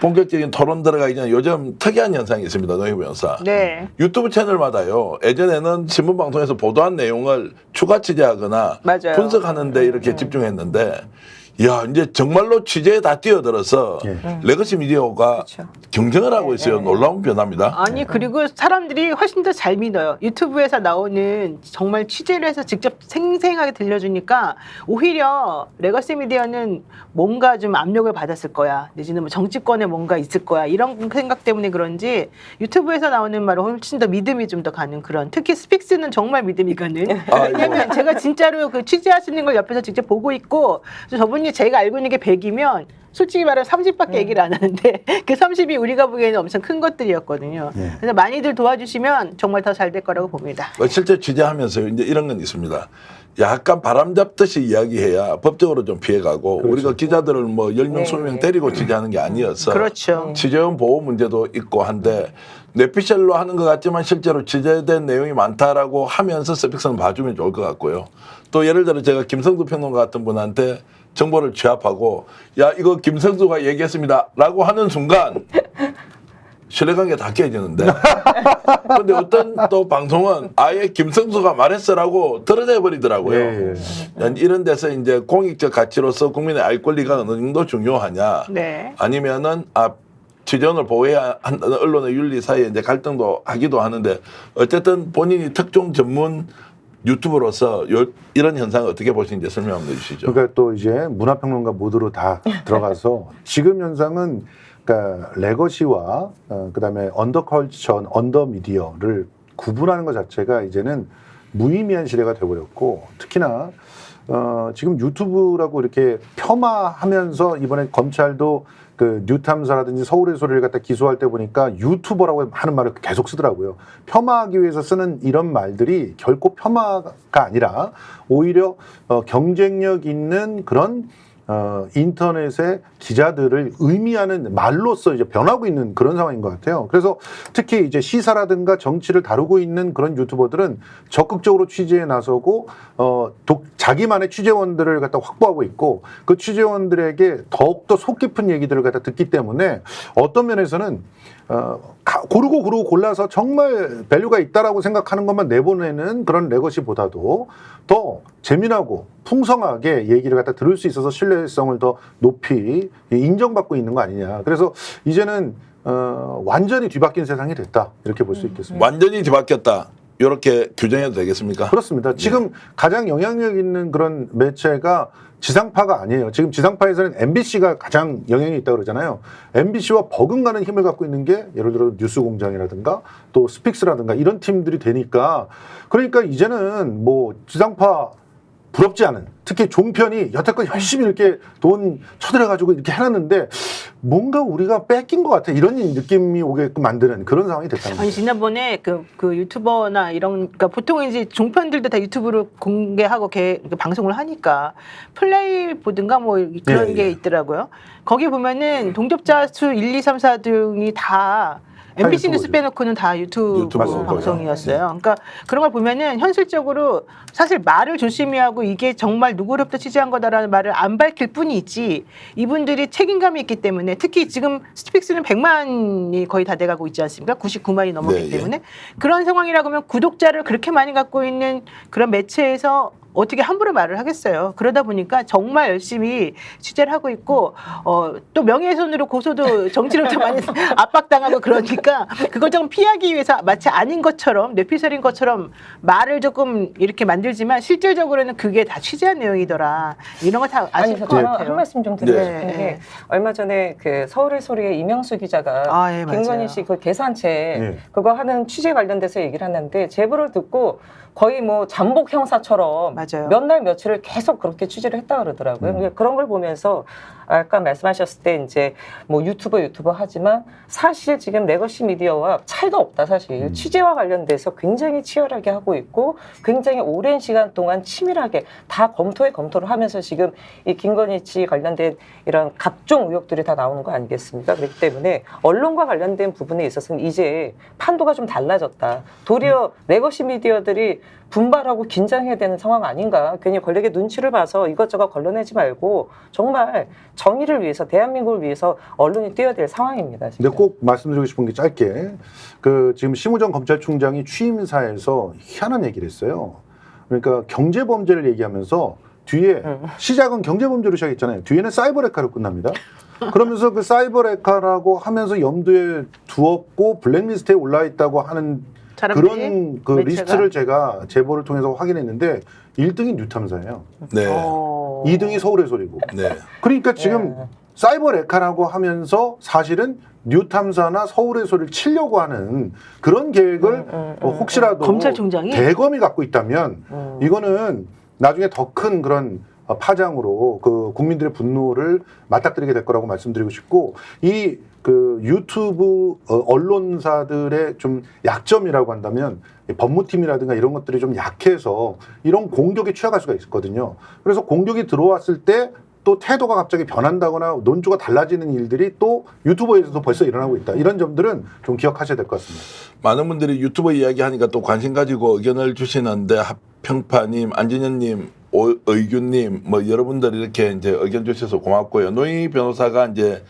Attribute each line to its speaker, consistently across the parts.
Speaker 1: 본격적인 토론 들어가기 전에 요즘 특이한 현상이 있습니다. 노희부 변호사.
Speaker 2: 네.
Speaker 1: 유튜브 채널마다요. 예전에는 신문방송에서 보도한 내용을 추가 취재하거나
Speaker 2: 맞아요.
Speaker 1: 분석하는 데 이렇게 집중했는데 야 이제 정말로 취재에 다 뛰어들어서 레거시 미디어가
Speaker 2: 그렇죠.
Speaker 1: 경쟁을 하고 있어요. 놀라운 변화입니다.
Speaker 2: 아니 그리고 사람들이 훨씬 더 잘 믿어요. 유튜브에서 나오는 정말 취재를 해서 직접 생생하게 들려주니까 오히려 레거시 미디어는 뭔가 좀 압력을 받았을 거야. 내지는 뭐 정치권에 뭔가 있을 거야. 이런 생각 때문에 그런지 유튜브에서 나오는 말은 훨씬 더 믿음이 좀 더 가는 그런. 특히 스픽스는 정말 믿음이 가는. 왜냐면 제가 진짜로 그 취재하시는 걸 옆에서 직접 보고 있고 저분이 제가 알고 있는 게 100이면 솔직히 말하면 30밖에 얘기를 안 하는데 그 30이 우리가 보기에는 엄청 큰 것들이었거든요. 그래서 많이들 도와주시면 정말 더 잘 될 거라고 봅니다.
Speaker 1: 실제 취재하면서 이제 이런 건 있습니다. 약간 바람 잡듯이 이야기해야 법적으로 좀 피해가고
Speaker 3: 그렇죠.
Speaker 1: 우리가 기자들을 뭐 10명, 20명 때리고 취재하는 게 아니어서
Speaker 2: 그렇죠.
Speaker 1: 취재원 보호 문제도 있고 한데 뇌피셜로 하는 것 같지만 실제로 취재된 내용이 많다라고 하면서 스픽스는 봐주면 좋을 것 같고요. 또 예를 들어 제가 김성두 평론가 같은 분한테 정보를 취합하고 야 이거 김성두가 얘기했습니다 라고 하는 순간 신뢰관계가 다 깨지는데 근데 어떤 또 방송은 아예 김성수가 말했어라고 드러내 버리더라고요. 이런 데서 이제 공익적 가치로서 국민의 알 권리가 어느 정도 중요하냐
Speaker 2: 네.
Speaker 1: 아니면은 취재원을 보호해야 한다는 언론의 윤리 사이에 이제 갈등도 하기도 하는데 어쨌든 본인이 특종 전문 유튜브로서 이런 현상을 어떻게 보시는지 설명 한번 해주시죠.
Speaker 3: 그러니까 또 이제 문화평론가 모드로 다 들어가서 지금 현상은 그러니까 레거시와 그다음에 언더컬처, 언더미디어를 구분하는 것 자체가 이제는 무의미한 시대가 되어버렸고 특히나 지금 유튜브라고 이렇게 폄하하면서 이번에 검찰도 그 뉴탐사라든지 서울의 소리를 갖다 기소할 때 보니까 유튜버라고 하는 말을 계속 쓰더라고요. 폄하하기 위해서 쓰는 이런 말들이 결코 폄하가 아니라 오히려 경쟁력 있는 그런 인터넷의 기자들을 의미하는 말로써 이제 변하고 있는 그런 상황인 것 같아요. 그래서 특히 이제 시사라든가 정치를 다루고 있는 그런 유튜버들은 적극적으로 취재에 나서고 자기만의 취재원들을 갖다 확보하고 있고 그 취재원들에게 더욱더 속 깊은 얘기들을 갖다 듣기 때문에 어떤 면에서는 고르고 골라서 정말 밸류가 있다라고 생각하는 것만 내보내는 그런 레거시보다도 더 재미나고 풍성하게 얘기를 갖다 들을 수 있어서 신뢰성을 더 높이 인정받고 있는 거 아니냐. 그래서 이제는 완전히 뒤바뀐 세상이 됐다 이렇게 볼 수 있겠습니다.
Speaker 1: 완전히 뒤바뀌었다. 이렇게 규정해도 되겠습니까?
Speaker 3: 그렇습니다. 지금 가장 영향력 있는 그런 매체가 지상파가 아니에요. 지금 지상파에서는 MBC가 가장 영향이 있다고 그러잖아요. MBC와 버금가는 힘을 갖고 있는 게 예를 들어 뉴스공장이라든가 또 스픽스라든가 이런 팀들이 되니까 그러니까 이제는 뭐 지상파 부럽지 않은 특히 종편이 여태껏 열심히 이렇게 돈 쳐들여가지고 이렇게 해놨는데 뭔가 우리가 뺏긴 것 같아 이런 느낌이 오게끔 만드는 그런 상황이 됐다는 거죠.
Speaker 2: 아니 지난번에 그 유튜버나 이런 그러니까 보통 이제 종편들도 다 유튜브로 공개하고 방송을 하니까 플레이 보든가 뭐 그런 게 있더라고요. 거기 보면은 동접자 수 1, 2, 3, 4 등이 다 MBC 뉴스 빼놓고는 다 유튜브 방송이었어요. 그러니까 그런 걸 보면은 현실적으로 사실 말을 조심히 하고 이게 정말 누구로부터 취재한 거다라는 말을 안 밝힐 뿐이지 이분들이 책임감이 있기 때문에 특히 지금 스픽스는 100만이 거의 다 돼가고 있지 않습니까? 99만이 넘었기 때문에 그런 상황이라고 하면 구독자를 그렇게 많이 갖고 있는 그런 매체에서 어떻게 함부로 말을 하겠어요. 그러다 보니까 정말 열심히 취재를 하고 있고 또 명예훼손으로 고소도 정치로부터 많이 압박당하고 그러니까 그걸 좀 피하기 위해서 마치 아닌 것처럼 뇌피셜인 것처럼 말을 조금 이렇게 만들지만 실질적으로는 그게 다 취재한 내용이더라. 이런 거 다 아실 것 같아요.
Speaker 4: 한 말씀 좀 드리고 싶은 게 얼마 전에 그 서울의 소리의 이명수 기자가 김건희 씨 그 계산체 그거 하는 취재 관련돼서 얘기를 하는데 제보를 듣고 거의 뭐 잠복 형사처럼 몇 날 며칠을 계속 그렇게 취재를 했다 그러더라고요. 그런 걸 보면서 아까 말씀하셨을 때 이제 뭐 유튜버 하지만 사실 지금 레거시 미디어와 차이가 없다 사실. 취재와 관련돼서 굉장히 치열하게 하고 있고 굉장히 오랜 시간 동안 치밀하게 다 검토를 하면서 지금 이 김건희 씨 관련된 이런 각종 의혹들이 다 나오는 거 아니겠습니까? 그렇기 때문에 언론과 관련된 부분에 있어서는 이제 판도가 좀 달라졌다. 도리어 레거시 미디어들이 분발하고 긴장해야 되는 상황 아닌가. 괜히 권력의 눈치를 봐서 이것저것 걸러내지 말고 정말 정의를 위해서 대한민국을 위해서 언론이 뛰어야 될 상황입니다. 진짜.
Speaker 3: 근데 꼭 말씀드리고 싶은 게 짧게 지금 심우정 검찰총장이 취임사에서 희한한 얘기를 했어요. 그러니까 경제범죄를 얘기하면서 뒤에 시작은 경제범죄로 시작했잖아요. 뒤에는 사이버레카로 끝납니다. 그러면서 그 사이버레카라고 하면서 염두에 두었고 블랙리스트에 올라 있다고 하는 그런 그
Speaker 2: 매체가?
Speaker 3: 리스트를 제가 제보를 통해서 확인했는데 1등이 뉴탐사예요.
Speaker 1: 네.
Speaker 3: 2등이 서울의 소리고.
Speaker 1: 네.
Speaker 3: 그러니까 지금 사이버레카라고 하면서 사실은 뉴탐사나 서울의 소리를 치려고 하는 그런 계획을 혹시라도
Speaker 2: 검찰총장이?
Speaker 3: 대검이 갖고 있다면 이거는 나중에 더 큰 그런 파장으로 그 국민들의 분노를 맞닥뜨리게 될 거라고 말씀드리고 싶고 이 그 유튜브 언론사들의 좀 약점이라고 한다면 법무팀이라든가 이런 것들이 좀 약해서 이런 공격에 취약할 수가 있거든요. 그래서 공격이 들어왔을 때 또 태도가 갑자기 변한다거나 논조가 달라지는 일들이 또 유튜버에서도 벌써 일어나고 있다. 이런 점들은 좀 기억하셔야 될 것 같습니다.
Speaker 1: 많은 분들이 유튜버 이야기하니까 또 관심 가지고 의견을 주시는데 하평파님, 안진현님, 의균님 뭐 여러분들 이렇게 이제 의견 주셔서 고맙고요. 노희 변호사가 이제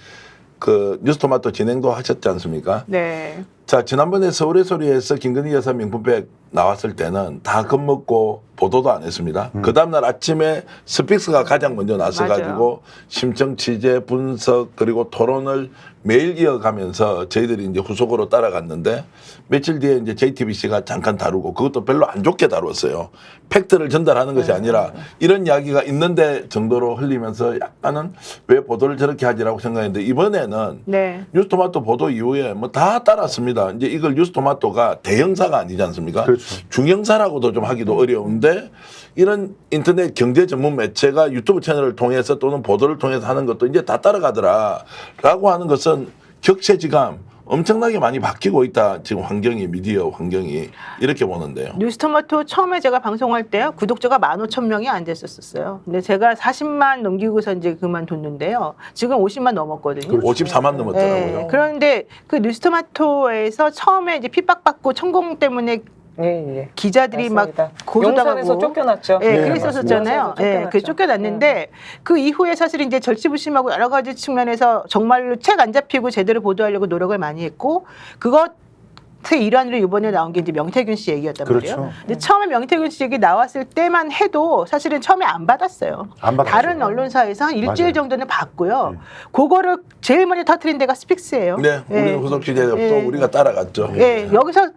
Speaker 1: 그 뉴스토마토 진행도 하셨지 않습니까?
Speaker 2: 네.
Speaker 1: 자, 지난번에 서울의 소리에서 김건희 여사 명품백 나왔을 때는 다 겁먹고 보도도 안 했습니다. 그 다음날 아침에 스픽스가 가장 먼저 나서가지고 심층 취재, 분석 그리고 토론을 매일 이어가면서 저희들이 이제 후속으로 따라갔는데 며칠 뒤에 이제 JTBC가 잠깐 다루고 그것도 별로 안 좋게 다뤘어요. 팩트를 전달하는 것이 아니라 이런 이야기가 있는데 정도로 흘리면서 약간은 왜 보도를 저렇게 하지라고 생각했는데 이번에는
Speaker 2: 네.
Speaker 1: 뉴스토마토 보도 이후에 뭐 다 따랐습니다. 이제 이걸 뉴스토마토가 대형사가 아니지 않습니까?
Speaker 3: 그렇죠.
Speaker 1: 중형사라고도 좀 하기도 어려운데 이런 인터넷 경제 전문 매체가 유튜브 채널을 통해서 또는 보도를 통해서 하는 것도 이제 다 따라가더라라고 하는 것은 격세지감 엄청나게 많이 바뀌고 있다. 지금 환경이 미디어 환경이 이렇게 보는데요.
Speaker 2: 뉴스토마토 처음에 제가 방송할 때요 구독자가 15,000명이 안 됐었어요. 근데 제가 40만 넘기고서 이제 그만뒀는데요. 지금 50만 넘었거든요.
Speaker 1: 54만 넘었더라고요.
Speaker 2: 네. 그런데 그 뉴스토마토에서 처음에 이제 핍박받고 천공 때문에
Speaker 4: 예.
Speaker 2: 기자들이
Speaker 4: 맞습니다.
Speaker 2: 막 고소당하고
Speaker 4: 용산에서 쫓겨났죠.
Speaker 2: 네,
Speaker 3: 네,
Speaker 2: 그랬었잖아요.
Speaker 4: 맞습니다.
Speaker 2: 네, 그 쫓겨났는데 그 이후에 사실 이제 절치부심하고 여러 가지 측면에서 정말로 책 안 잡히고 제대로 보도하려고 노력을 많이 했고 그것의 일환으로 이번에 나온 게 이제 명태균 씨 얘기였단
Speaker 3: 그렇죠.
Speaker 2: 말이에요. 근데 처음에 명태균 씨 얘기 나왔을 때만 해도 사실은 처음에 안 받았어요.
Speaker 3: 안 받았죠.
Speaker 2: 다른 언론사에서 한 일주일
Speaker 3: 맞아요.
Speaker 2: 정도는 받고요. 그거를 제일 먼저 터뜨린 데가 스픽스예요.
Speaker 1: 네, 우리는 후속 취재도
Speaker 2: 네.
Speaker 1: 또 우리가 따라갔죠.
Speaker 2: 예, 여기서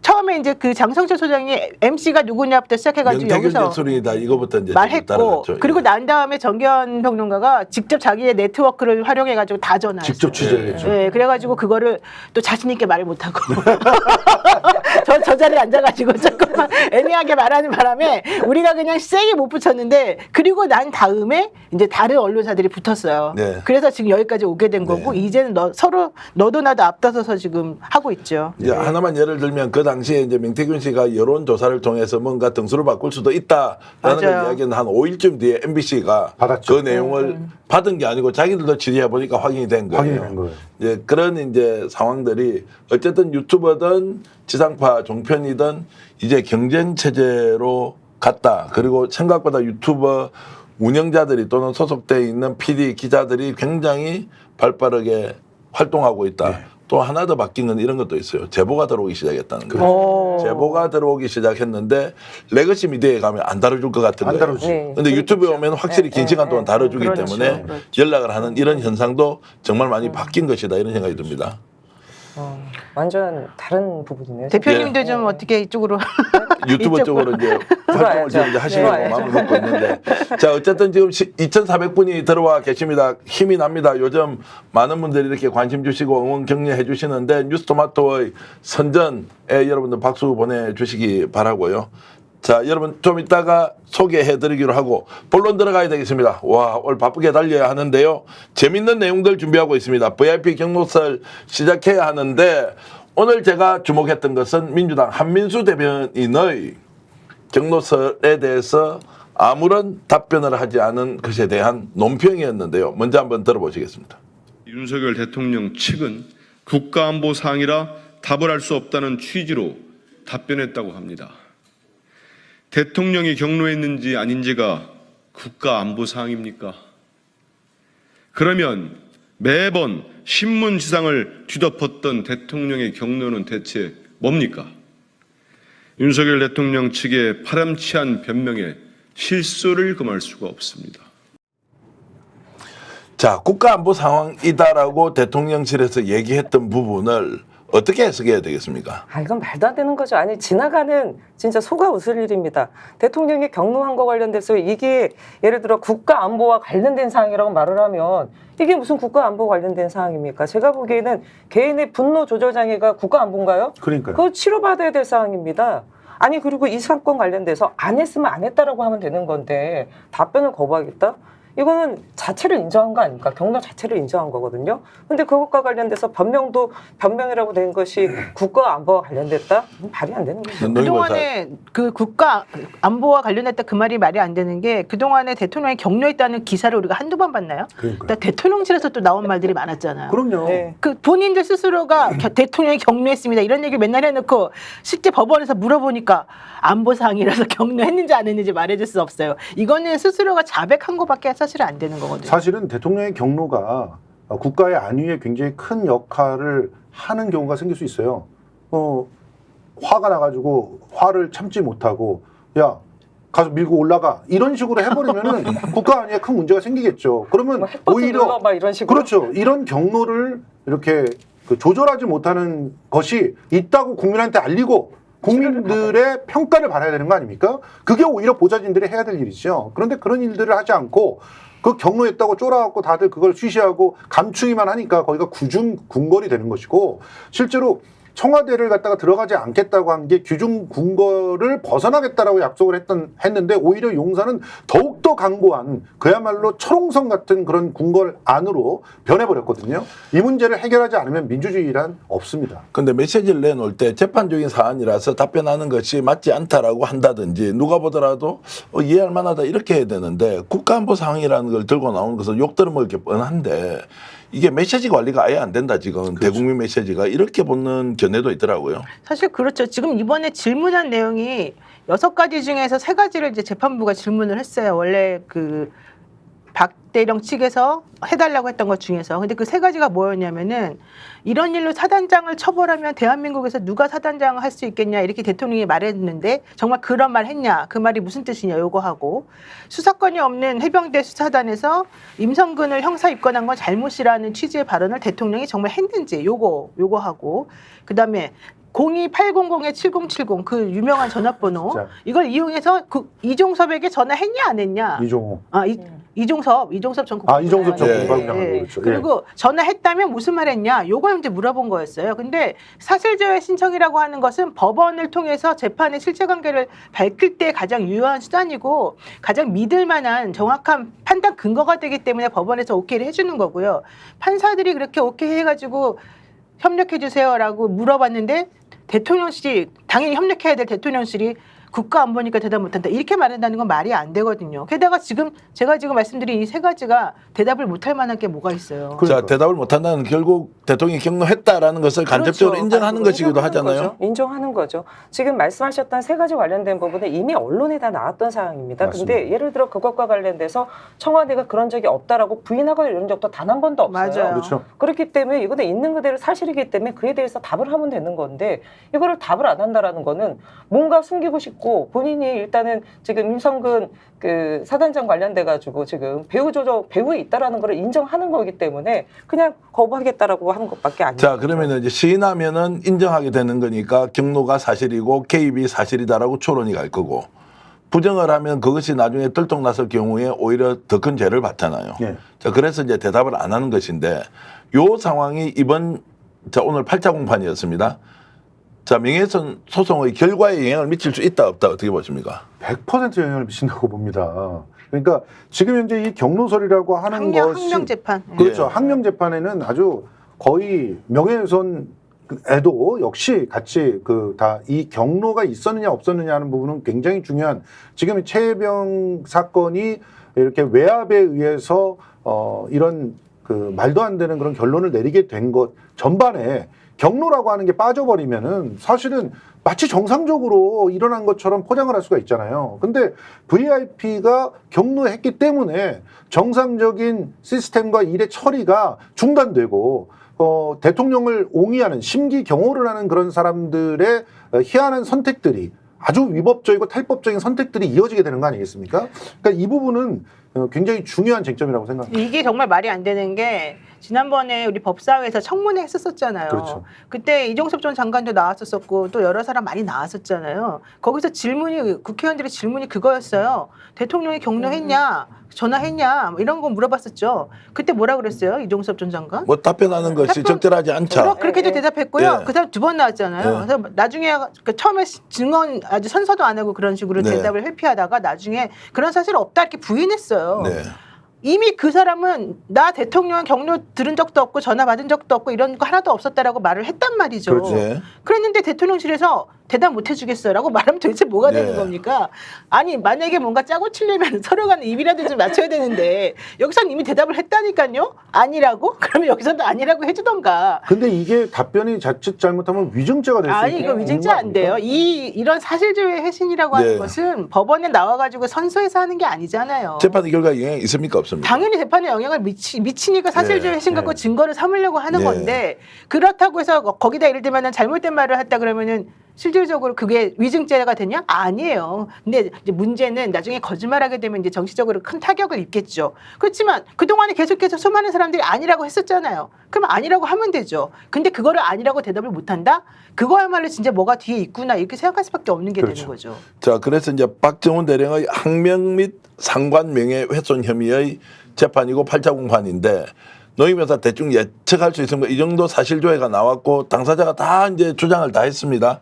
Speaker 2: 처음에 이제 그 장성철 소장이 MC가 누구냐부터 시작해가지고
Speaker 1: 명태균
Speaker 2: 여기서
Speaker 1: 예술이다 이거부터 이제
Speaker 2: 말했고
Speaker 1: 따라갔죠.
Speaker 2: 그리고
Speaker 1: 예.
Speaker 2: 난 다음에 정견 평론가가 직접 자기의 네트워크를 활용해가지고 다 전화했어요.
Speaker 3: 직접 취재를 했죠.
Speaker 2: 예, 그래가지고 그거를 또 자신 있게 말을 못하고 저 자리에 앉아가지고 조금만 애매하게 말하는 바람에 우리가 그냥 세게 못 붙였는데 그리고 난 다음에 이제 다른 언론사들이 붙었어요.
Speaker 1: 네.
Speaker 2: 그래서 지금 여기까지 오게 된 거고 이제는 서로 너도 나도 앞다퉈서 지금 하고 있죠.
Speaker 1: 이제 하나만 예를 들면 그 당시에 이제 명태균 씨가 여론 조사를 통해서 뭔가 등수를 바꿀 수도 있다라는 걸
Speaker 2: 맞아요.
Speaker 1: 이야기는 한 5일쯤 뒤에 MBC가
Speaker 3: 받았죠.
Speaker 1: 그 내용을 받은 게 아니고 자기들도 질의해 보니까 확인이 된 거예요.
Speaker 3: 확인이 된 거예요.
Speaker 1: 이제 그런 이제 상황들이 어쨌든 유튜버든 지상파 종편이든 이제 경쟁 체제로 갔다. 그리고 생각보다 유튜버 운영자들이 또는 소속돼 있는 PD 기자들이 굉장히 발빠르게 활동하고 있다.
Speaker 3: 네.
Speaker 1: 또 하나 더 바뀐 건 이런 것도 있어요. 제보가 들어오기 시작했다는 거예요. 제보가 들어오기 시작했는데 레거시 미디어에 가면 안 다뤄줄 것 같은
Speaker 3: 안
Speaker 1: 거예요.
Speaker 3: 다루지.
Speaker 4: 네.
Speaker 1: 근데 유튜브에 오면 확실히 긴 시간 동안 다뤄주기
Speaker 2: 그렇죠.
Speaker 1: 때문에
Speaker 2: 그렇죠.
Speaker 1: 연락을 하는 이런 현상도 정말 많이 바뀐 것이다 이런 생각이 듭니다.
Speaker 4: 완전 다른 부분이네요.
Speaker 2: 대표님도 좀 어떻게 이쪽으로
Speaker 1: 유튜브 쪽으로 이제 활동을 지금 이제 하시려고
Speaker 4: 들어와야죠.
Speaker 1: 마음을 먹고 있는데 자 어쨌든 지금 2,400분이 들어와 계십니다. 힘이 납니다. 요즘 많은 분들이 이렇게 관심 주시고 응원 격려해 주시는데 뉴스토마토의 선전에 여러분들 박수 보내주시기 바라고요. 자 여러분 좀 이따가 소개해드리기로 하고 본론 들어가야 되겠습니다. 와 오늘 바쁘게 달려야 하는데요. 재밌는 내용들 준비하고 있습니다. VIP 경로설 시작해야 하는데 오늘 제가 주목했던 것은 민주당 한민수 대변인의 경로설에 대해서 아무런 답변을 하지 않은 것에 대한 논평이었는데요. 먼저 한번 들어보시겠습니다.
Speaker 5: 윤석열 대통령 측은 국가안보 사항이라 답을 할 수 없다는 취지로 답변했다고 합니다. 대통령이 경로했는지 아닌지가 국가 안보 사항입니까? 그러면 매번 신문 지상을 뒤덮었던 대통령의 경로는 대체 뭡니까? 윤석열 대통령 측의 파렴치한 변명에 실소를 금할 수가 없습니다.
Speaker 1: 자, 국가안보 상황이다라고 대통령실에서 얘기했던 부분을 어떻게 해석해야 되겠습니까?
Speaker 4: 이건 말도 안 되는 거죠. 아니, 지나가는 진짜 속아 웃을 일입니다. 대통령이 경로한 거 관련돼서 이게 예를 들어 국가 안보와 관련된 사항이라고 말을 하면 이게 무슨 국가 안보 관련된 사항입니까? 제가 보기에는 개인의 분노 조절 장애가 국가 안보인가요?
Speaker 3: 그러니까요.
Speaker 4: 그거 치료받아야 될 사항입니다. 아니, 그리고 이 사건 관련돼서 안 했으면 안 했다라고 하면 되는 건데 답변을 거부하겠다? 이거는 자체를 인정한 거 아닙니까? 경로 자체를 인정한 거거든요. 근데 그것과 관련돼서 변명도 변명이라고 된 것이 국가 안보와 관련됐다? 말이 안 되는 거죠.
Speaker 2: 그동안에 그 국가 안보와 관련했다 그 말이 안 되는 게 그동안에 대통령이 격려했다는 기사를 우리가 한두 번 봤나요? 그러니까 대통령실에서 또 나온 말들이 많았잖아요.
Speaker 3: 그럼요.
Speaker 4: 네.
Speaker 2: 그 본인들 스스로가 대통령이 격려했습니다. 이런 얘기를 맨날 해놓고 실제 법원에서 물어보니까 안보사항이라서 격려했는지 안 했는지 말해줄 수 없어요. 이거는 스스로가 자백한 것밖에 사실은 안 되는 거거든요.
Speaker 3: 사실은 대통령의 경로가 국가의 안위에 굉장히 큰 역할을 하는 경우가 생길 수 있어요. 화가 나가지고 화를 참지 못하고 야 가서 밀고 올라가 이런 식으로 해버리면은 국가 안위에 큰 문제가 생기겠죠. 그러면
Speaker 4: 뭐 핵버튼
Speaker 3: 오히려
Speaker 4: 눌러 막 이런 식으로.
Speaker 3: 그렇죠. 이런 경로를 이렇게 조절하지 못하는 것이 있다고 국민한테 알리고 국민들의 평가를 받아야 되는 거 아닙니까? 그게 오히려 보좌진들이 해야 될 일이죠. 그런데 그런 일들을 하지 않고 그 경로했다고 쫄아갖고 다들 그걸 쉬쉬하고 감추기만 하니까 거기가 군걸이 되는 것이고 실제로 청와대를 갖다가 들어가지 않겠다고 한 게 규중 궁궐을 벗어나겠다라고 약속을 했는데 오히려 용산은 더욱더 강고한 그야말로 철옹성 같은 그런 궁궐 안으로 변해버렸거든요. 이 문제를 해결하지 않으면 민주주의란 없습니다.
Speaker 1: 근데 메시지를 내놓을 때 재판적인 사안이라서 답변하는 것이 맞지 않다라고 한다든지 누가 보더라도 이해할 만하다 이렇게 해야 되는데 국가안보 상황이라는 걸 들고 나오는 것은 욕 들어먹을 게 뻔한데 이게 메시지 관리가 아예 안 된다 지금. 그렇죠. 대국민 메시지가 이렇게 보는 견해도 있더라고요.
Speaker 2: 사실 그렇죠. 지금 이번에 질문한 내용이 6가지 중에서 3가지를 이제 재판부가 질문을 했어요. 원래 그 박대령 측에서 해달라고 했던 것 중에서. 근데 그 3가지가 뭐였냐면은 이런 일로 사단장을 처벌하면 대한민국에서 누가 사단장을 할 수 있겠냐 이렇게 대통령이 말했는데 정말 그런 말 했냐 그 말이 무슨 뜻이냐 요거하고 수사권이 없는 해병대 수사단에서 임성근을 형사 입건한 건 잘못이라는 취지의 발언을 대통령이 정말 했는지 요거하고 그다음에 02800-7070 그 유명한 전화번호
Speaker 3: 진짜.
Speaker 2: 이걸 이용해서 그 이종섭에게 전화했냐 안 했냐
Speaker 3: 이종호.
Speaker 2: 이종섭 전 국방부.
Speaker 3: 이종섭 전
Speaker 1: 예.
Speaker 3: 국방부.
Speaker 2: 예.
Speaker 3: 그렇죠.
Speaker 2: 그리고 전화했다면 무슨 말 했냐 요걸 이제 물어본 거였어요. 근데 사실조회 신청이라고 하는 것은 법원을 통해서 재판의 실체관계를 밝힐 때 가장 유효한 수단이고 가장 믿을 만한 정확한 판단 근거가 되기 때문에 법원에서 오케이를 해주는 거고요. 판사들이 그렇게 오케이 해가지고 협력해 주세요라고 물어봤는데 대통령실이 당연히 협력해야 될 대통령실이 국가 안보니까 대답 못한다 이렇게 말한다는 건 말이 안 되거든요. 게다가 지금 제가 지금 말씀드린 이 3가지가 대답을 못할 만한 게 뭐가 있어요.
Speaker 1: 자, 대답을 못한다는 결국 대통령이 경로했다라는 것을 간접적으로
Speaker 4: 그렇죠.
Speaker 1: 인정하는 것이기도 하잖아요.
Speaker 4: 거죠. 인정하는 거죠. 지금 말씀하셨던 3가지 관련된 부분은 이미 언론에 다 나왔던 사항입니다.
Speaker 3: 맞습니다.
Speaker 4: 근데 예를 들어 그것과 관련돼서 청와대가 그런 적이 없다라고 부인하거나 이런 적도 단 한 번도 없어요.
Speaker 2: 맞아요.
Speaker 3: 그렇죠.
Speaker 4: 그렇기 때문에 이거는 있는 그대로 사실이기 때문에 그에 대해서 답을 하면 되는 건데 이거를 답을 안 한다라는 거는 뭔가 숨기고 싶고 본인이 일단은 지금 임성근 그 사단장 관련돼 가지고 지금 배후에 있다라는 걸 인정하는 거기 때문에 그냥 거부하겠다라고 하는 것밖에 아니에요.
Speaker 1: 자, 그러면 이제 시인하면은 인정하게 되는 거니까 경로가 사실이고 개입이 사실이다라고 추론이 갈 거고 부정을 하면 그것이 나중에 들통났을 경우에 오히려 더 큰 죄를 받잖아요.
Speaker 3: 예.
Speaker 1: 자, 그래서 이제 대답을 안 하는 것인데 요 상황이 이번 오늘 8차 공판이었습니다. 자, 명예훼손 소송의 결과에 영향을 미칠 수 있다 없다 어떻게 보십니까?
Speaker 3: 100% 영향을 미친다고 봅니다. 그러니까 지금 현재 이 경로설이라고 하는 것이
Speaker 2: 항명 재판.
Speaker 3: 그렇죠.
Speaker 1: 예.
Speaker 3: 항명 재판에는 아주 거의 명예훼손에도 역시 같이 그 다 이 경로가 있었느냐 없었느냐 하는 부분은 굉장히 중요한 지금 최혜병 사건이 이렇게 외압에 의해서 이런 그 말도 안 되는 그런 결론을 내리게 된 것 전반에 경로라고 하는 게 빠져버리면은 사실은 마치 정상적으로 일어난 것처럼 포장을 할 수가 있잖아요. 근데 VIP가 경로했기 때문에 정상적인 시스템과 일의 처리가 중단되고 대통령을 옹이하는 심기 경호를 하는 그런 사람들의 희한한 선택들이 아주 위법적이고 탈법적인 선택들이 이어지게 되는 거 아니겠습니까? 그러니까 이 부분은 굉장히 중요한 쟁점이라고 생각합니다.
Speaker 2: 이게 정말 말이 안 되는 게 지난번에 우리 법사위에서 청문회 했었잖아요.
Speaker 3: 그렇죠.
Speaker 2: 그때 이종섭 전 장관도 나왔었고 또 여러 사람 많이 나왔었잖아요. 거기서 질문이 국회의원들의 질문이 그거였어요. 대통령이 격려했냐, 전화했냐 뭐 이런 거 물어봤었죠. 그때 뭐라 그랬어요, 이종섭 전 장관?
Speaker 1: 뭐 답변하는 것이 적절하지 않자.
Speaker 2: 그렇게도 대답했고요.
Speaker 1: 예.
Speaker 2: 그다음 두 번 나왔잖아요.
Speaker 1: 예.
Speaker 2: 그래서 나중에 처음에 증언 아주 선서도 안 하고 그런 식으로
Speaker 1: 네.
Speaker 2: 대답을 회피하다가 나중에 그런 사실 없다 이렇게 부인했어요.
Speaker 1: 네.
Speaker 2: 이미 그 사람은 나 대통령 격려 들은 적도 없고 전화 받은 적도 없고 이런 거 하나도 없었다라고 말을 했단 말이죠.
Speaker 3: 그렇죠.
Speaker 1: 네.
Speaker 2: 그랬는데 대통령실에서 대답 못 해주겠어요라고 말하면 도대체 뭐가
Speaker 1: 네.
Speaker 2: 되는 겁니까? 아니 만약에 뭔가 짜고 치려면 서로 간에 입이라도 좀 맞춰야 되는데 여기서는 이미 대답을 했다니까요. 아니라고? 그러면 여기서도 아니라고 해주던가.
Speaker 3: 근데 이게 답변이 자칫 잘못하면 위증죄가 될 수
Speaker 2: 아니
Speaker 3: 있는
Speaker 2: 이거 위증죄 안 돼요. 이런 사실조회 회신이라고 하는
Speaker 1: 네.
Speaker 2: 것은 법원에 나와가지고 선서해서 하는 게 아니잖아요.
Speaker 1: 재판 결과에 영향이 있습니까 없습니까?
Speaker 2: 당연히 재판에 영향을 미치니까 사실조회
Speaker 1: 네.
Speaker 2: 회신 갖고
Speaker 3: 네.
Speaker 2: 증거를 삼으려고 하는
Speaker 1: 네.
Speaker 2: 건데 그렇다고 해서 거기다 예를 들면 잘못된 말을 했다 그러면은 실질적으로 그게 위증죄가 되냐? 아니에요. 근데 이제 문제는 나중에 거짓말하게 되면 이제 정치적으로 큰 타격을 입겠죠. 그렇지만 그동안에 계속해서 수많은 사람들이 아니라고 했었잖아요. 그럼 아니라고 하면 되죠. 근데 그거를 아니라고 대답을 못한다? 그거야말로 진짜 뭐가 뒤에 있구나 이렇게 생각할 수밖에 없는 게
Speaker 3: 그렇죠.
Speaker 2: 되는 거죠.
Speaker 1: 자, 그래서 이제 박정훈 대령의 항명 및 상관 명예훼손 혐의의 재판이고 8차 공판인데 노임여사 대충 예측할 수 있습니다. 이 정도 사실조회가 나왔고 당사자가 다 이제 주장을 다 했습니다.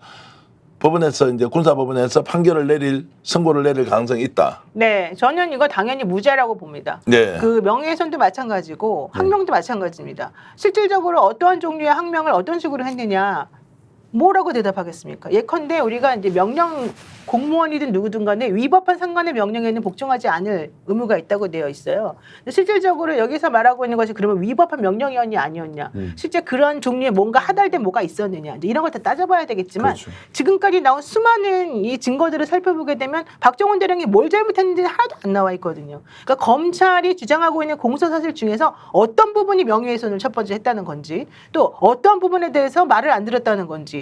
Speaker 1: 법원에서 이제 군사법원에서 판결을 선고를 내릴 가능성이 있다.
Speaker 2: 네, 저는 이거 당연히 무죄라고 봅니다.
Speaker 1: 네.
Speaker 2: 그 명예훼손도 마찬가지고 항명도 마찬가지입니다. 실질적으로 어떠한 종류의 항명을 어떤 식으로 했느냐, 뭐라고 대답하겠습니까? 예컨대 우리가 이제 명령 공무원이든 누구든 간에 위법한 상관의 명령에는 복종하지 않을 의무가 있다고 되어 있어요. 근데 실질적으로 여기서 말하고 있는 것이 그러면 위법한 명령이었냐 아니었냐, 실제 그런 종류의 뭔가 하달된 뭐가 있었느냐, 이제 이런 걸 다 따져봐야 되겠지만
Speaker 3: 그렇죠.
Speaker 2: 지금까지 나온 수많은 이 증거들을 살펴보게 되면 박정훈 대령이 뭘 잘못했는지는 하나도 안 나와 있거든요. 그러니까 검찰이 주장하고 있는 공소 사실 중에서 어떤 부분이 명예훼손을 첫 번째 했다는 건지, 또 어떤 부분에 대해서 말을 안 들었다는 건지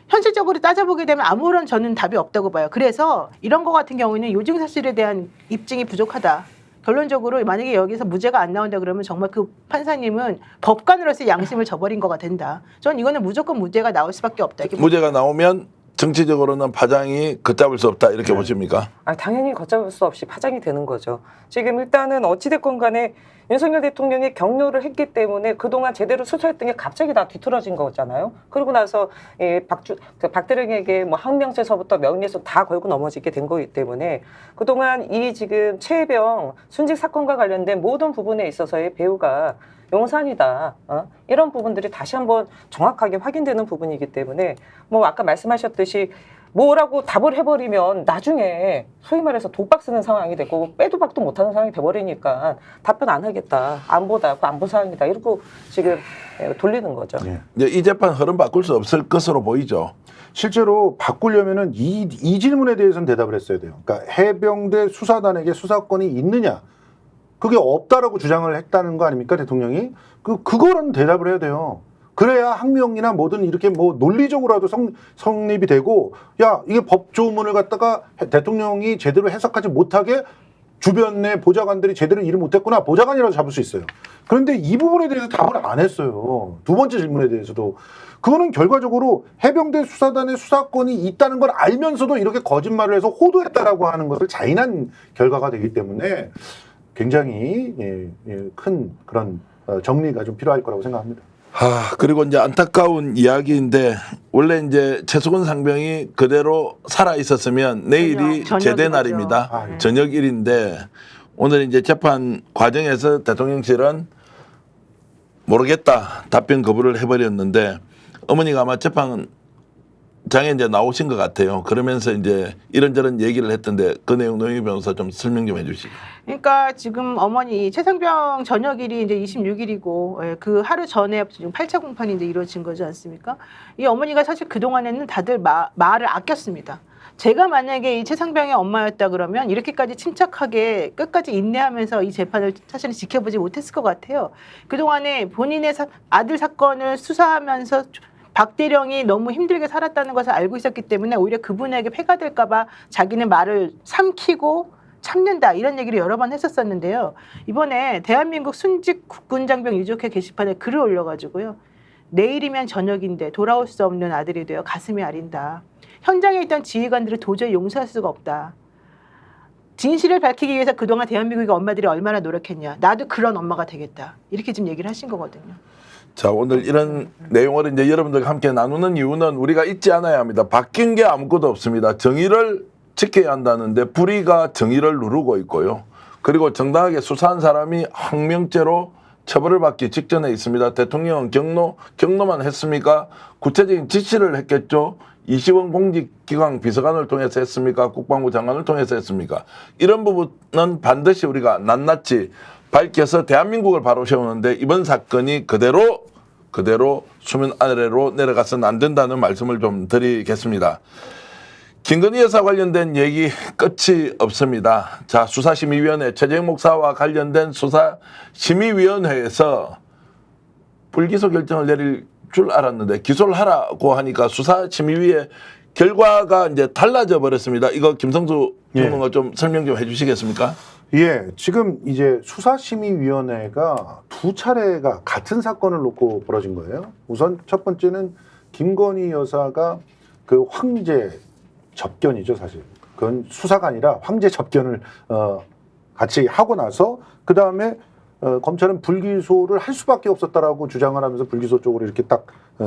Speaker 2: 현실적으로 따져보게 되면 아무런 저는 답이 없다고 봐요. 그래서 이런 거 같은 경우는 요증 사실에 대한 입증이 부족하다. 결론적으로 만약에 여기서 무죄가 안 나온다 그러면 정말 그 판사님은 법관으로서의 양심을 저버린 거가 된다. 전 이거는 무조건 무죄가 나올 수밖에 없다. 이렇게
Speaker 1: 무죄가 나오면 정치적으로는 파장이 걷잡을 수 없다 이렇게 보십니까?
Speaker 4: 당연히 걷잡을 수 없이 파장이 되는 거죠. 지금 일단은 어찌됐건 간에 윤석열 대통령이 격려를 했기 때문에 그동안 제대로 수사했던 게 갑자기 다 뒤틀어진 거잖아요. 그러고 나서 박대령에게 뭐 항명죄서부터 명예훼손 다 걸고 넘어지게 된 거기 때문에 그동안 이 지금 최혜병 순직 사건과 관련된 모든 부분에 있어서의 배우가 용산이다. 이런 부분들이 다시 한번 정확하게 확인되는 부분이기 때문에 뭐 아까 말씀하셨듯이 뭐라고 답을 해버리면 나중에 소위 말해서 독박 쓰는 상황이 되고 빼도 박도 못하는 상황이 돼버리니까 답변 안 하겠다. 안보다. 안보 사항이다. 이러고 지금 돌리는 거죠.
Speaker 3: 네.
Speaker 1: 이제 이 재판 흐름 바꿀 수 없을 것으로 보이죠.
Speaker 3: 실제로 바꾸려면은 이 질문에 대해서는 대답을 했어야 돼요. 그러니까 해병대 수사단에게 수사권이 있느냐? 그게 없다라고 주장을 했다는 거 아닙니까, 대통령이? 그거는 대답을 해야 돼요. 그래야 항명이나 뭐든 이렇게 뭐 논리적으로라도 성립이 되고, 야, 이게 법조문을 갖다가 대통령이 제대로 해석하지 못하게 주변의 보좌관들이 제대로 일을 못했구나, 보좌관이라도 잡을 수 있어요. 그런데 이 부분에 대해서 답을 안 했어요. 두 번째 질문에 대해서도. 그거는 결과적으로 해병대 수사단의 수사권이 있다는 걸 알면서도 이렇게 거짓말을 해서 호도했다라고 하는 것을 자인한 결과가 되기 때문에 굉장히 큰 그런 정리가 좀 필요할 거라고 생각합니다.
Speaker 1: 그리고 이제 안타까운 이야기인데 원래 이제 최수근 상병이 그대로 살아 있었으면 내일이
Speaker 2: 저녁이죠.
Speaker 1: 제대 날입니다.
Speaker 3: 네.
Speaker 1: 저녁일인데 오늘 이제 재판 과정에서 대통령실은 모르겠다 답변 거부를 해버렸는데 어머니가 아마 재판 장에 이제 나오신 것 같아요. 그러면서 이제 이런저런 얘기를 했던데 그 내용 노영희 변호사 좀 설명 좀 해주시죠.
Speaker 2: 그러니까 지금 어머니 최상병 저녁일이 이제 26일이고 그 하루 전에 지금 8차 공판이 이제 이루어진 거지 않습니까? 이 어머니가 사실 그 동안에는 다들 말을 아꼈습니다. 제가 만약에 이 최상병의 엄마였다 그러면 이렇게까지 침착하게 끝까지 인내하면서 이 재판을 사실은 지켜보지 못했을 것 같아요. 그동안에 본인의 아들 사건을 수사하면서 박대령이 너무 힘들게 살았다는 것을 알고 있었기 때문에 오히려 그분에게 폐가 될까 봐 자기는 말을 삼키고 참는다 이런 얘기를 여러 번 했었었는데요. 이번에 대한민국 순직 국군장병 유족회 게시판에 글을 올려가지고요. 내일이면 저녁인데 돌아올 수 없는 아들이 되어 가슴이 아린다. 현장에 있던 지휘관들을 도저히 용서할 수가 없다. 진실을 밝히기 위해서 그동안 대한민국의 엄마들이 얼마나 노력했냐. 나도 그런 엄마가 되겠다. 이렇게 지금 얘기를 하신 거거든요.
Speaker 1: 자, 오늘 이런 내용을 이제 여러분들과 함께 나누는 이유는 우리가 잊지 않아야 합니다. 바뀐 게 아무것도 없습니다. 정의를 지켜야 한다는데 불의가 정의를 누르고 있고요. 그리고 정당하게 수사한 사람이 항명죄로 처벌을 받기 직전에 있습니다. 대통령은 경로만 했습니까? 구체적인 지시를 했겠죠. 이시원 공직기강 비서관을 통해서 했습니까? 국방부 장관을 통해서 했습니까? 이런 부분은 반드시 우리가 낱낱이 밝혀서 대한민국을 바로 세우는데 이번 사건이 그대로 수면 아래로 내려가서는 안 된다는 말씀을 좀 드리겠습니다. 김건희 여사 관련된 얘기 끝이 없습니다. 자, 수사심의위원회 최재형 목사와 관련된 수사심의위원회에서 불기소 결정을 내릴 줄 알았는데 기소를 하라고 하니까 수사심의위의 결과가 이제 달라져 버렸습니다. 이거 김성수 평론가 좀 설명 좀 해주시겠습니까?
Speaker 3: 예, 지금 이제 수사심의위원회가 두 차례가 같은 사건을 놓고 벌어진 거예요. 우선 첫 번째는 김건희 여사가 그 황제 접견이죠, 사실. 그건 수사가 아니라 황제 접견을 같이 하고 나서 그 다음에 검찰은 불기소를 할 수밖에 없었다라고 주장을 하면서 불기소 쪽으로 이렇게 딱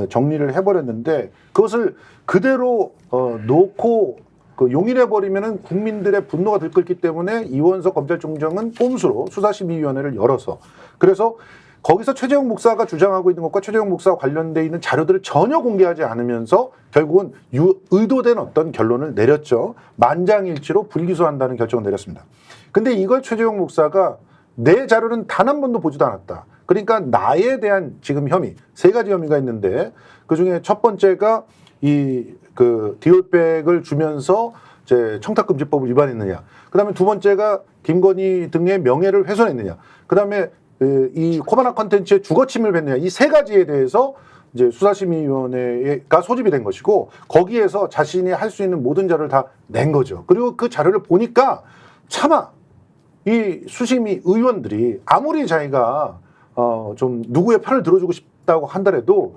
Speaker 3: 정리를 해버렸는데 그것을 그대로 놓고 용인해버리면은 국민들의 분노가 들끓기 때문에 이원석 검찰총장은 꼼수로 수사심의위원회를 열어서 그래서 거기서 최재형 목사가 주장하고 있는 것과 최재형 목사와 관련돼 있는 자료들을 전혀 공개하지 않으면서 결국은 의도된 어떤 결론을 내렸죠. 만장일치로 불기소한다는 결정을 내렸습니다. 근데 이걸 최재형 목사가 내 자료는 단 한 번도 보지도 않았다. 그러니까 나에 대한 지금 혐의, 세 가지 혐의가 있는데 그중에 첫 번째가 디올백을 주면서 이제 청탁금지법을 위반했느냐. 그다음에 두 번째가 김건희 등의 명예를 훼손했느냐. 그다음에 이 코바나 컨텐츠의 주거침입을 했느냐. 이 세 가지에 대해서 이제 수사심의위원회가 소집이 된 것이고 거기에서 자신이 할 수 있는 모든 자료를 다 낸 거죠. 그리고 그 자료를 보니까 차마 이 수심위 의원들이 아무리 자기가 좀 누구의 편을 들어주고 싶다고 한다래도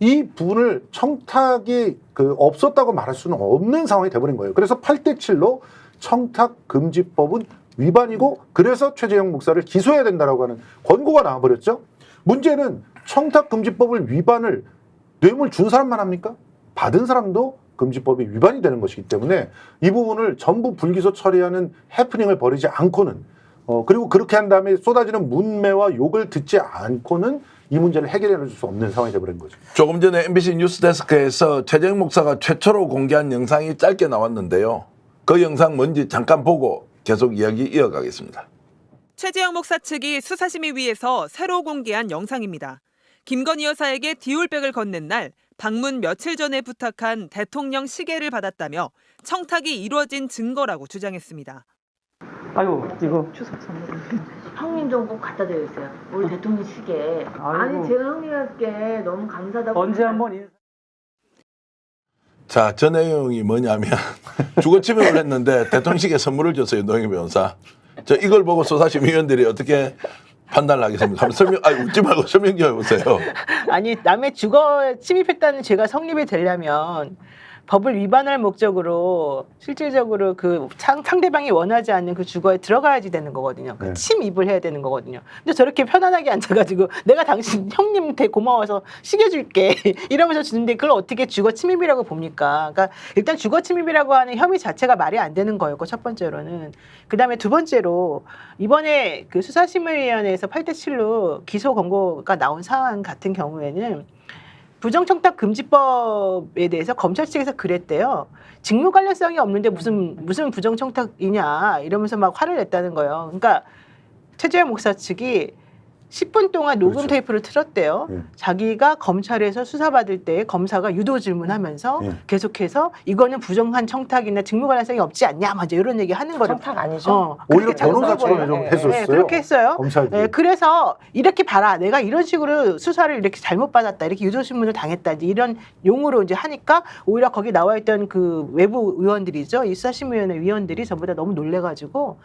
Speaker 3: 이 부분을 청탁이 없었다고 말할 수는 없는 상황이 돼버린 거예요. 그래서 8대7로 청탁금지법은 위반이고 그래서 최재형 목사를 기소해야 된다라고 하는 권고가 나와버렸죠. 문제는 청탁금지법을 위반을 뇌물 준 사람만 합니까? 받은 사람도 금지법이 위반이 되는 것이기 때문에 이 부분을 전부 불기소 처리하는 해프닝을 벌이지 않고는 그리고 그렇게 한 다음에 쏟아지는 문매와 욕을 듣지 않고는 이 문제를 해결해 줄 수 없는 상황이 되어버린 거죠.
Speaker 1: 조금 전에 MBC 뉴스데스크에서 최재형 목사가 최초로 공개한 영상이 짧게 나왔는데요. 그 영상 뭔지 잠깐 보고 계속 이야기 이어가겠습니다.
Speaker 6: 최재형 목사 측이 수사심의위에서 새로 공개한 영상입니다. 김건희 여사에게 디올백을 건넨 날 방문 며칠 전에 부탁한 대통령 시계를 받았다며 청탁이 이루어진 증거라고 주장했습니다.
Speaker 7: 아유, 이거
Speaker 8: 추석 선물로 형님 좀 꼭 갖다 드렸어요. 우리 대통령 시계. 아니 제가 형님께 너무 감사하다고.
Speaker 7: 언제 한번
Speaker 1: 자, 저 내용이 뭐냐면 주거침입을 했는데 대통령실에 선물을 줬어요. 노영희 변호사. 저 이걸 보고 수사심의위원들이 어떻게 판단을 하겠습니까? 웃지 말고 설명 좀 해보세요.
Speaker 2: 아니 남의 주거 침입했다는 죄가 성립이 되려면 법을 위반할 목적으로 실질적으로 그 상대방이 원하지 않는 그 주거에 들어가야지 되는 거거든요. 그 침입을 해야 되는 거거든요. 근데 저렇게 편안하게 앉아가지고 내가 당신 형님 되게 고마워서 시계 줄게 이러면서 주는데 그걸 어떻게 주거 침입이라고 봅니까? 그러니까 일단 주거 침입이라고 하는 혐의 자체가 말이 안 되는 거였고 첫 번째로는 그다음에 두 번째로 이번에 그 수사심의위원회에서 8대7로 기소 권고가 나온 사안 같은 경우에는 부정청탁 금지법에 대해서 검찰 측에서 그랬대요. 직무 관련성이 없는데 무슨 부정청탁이냐 이러면서 막 화를 냈다는 거예요. 그러니까 최재형 목사 측이 10분 동안 녹음
Speaker 3: 그렇죠.
Speaker 2: 테이프를 틀었대요. 자기가 검찰에서 수사받을 때 검사가 유도 질문하면서 계속해서 이거는 부정한 청탁이나 직무 관련성이 없지 않냐, 맞아 이런 얘기 하는 거를.
Speaker 4: 청탁 아니죠?
Speaker 3: 오히려
Speaker 2: 그렇게
Speaker 3: 변호사처럼 좀 했었어요.
Speaker 2: 네, 그렇게 했어요.
Speaker 3: 검찰도.
Speaker 2: 네, 그래서 이렇게 봐라, 내가 이런 식으로 수사를 이렇게 잘못 받았다, 이렇게 유도 신문을 당했다, 이제 이런 용어로 이제 하니까 오히려 거기 나와 있던 그 외부 의원들이죠, 이 수사심의위원회 위원들이 전부 다 너무 놀래가지고.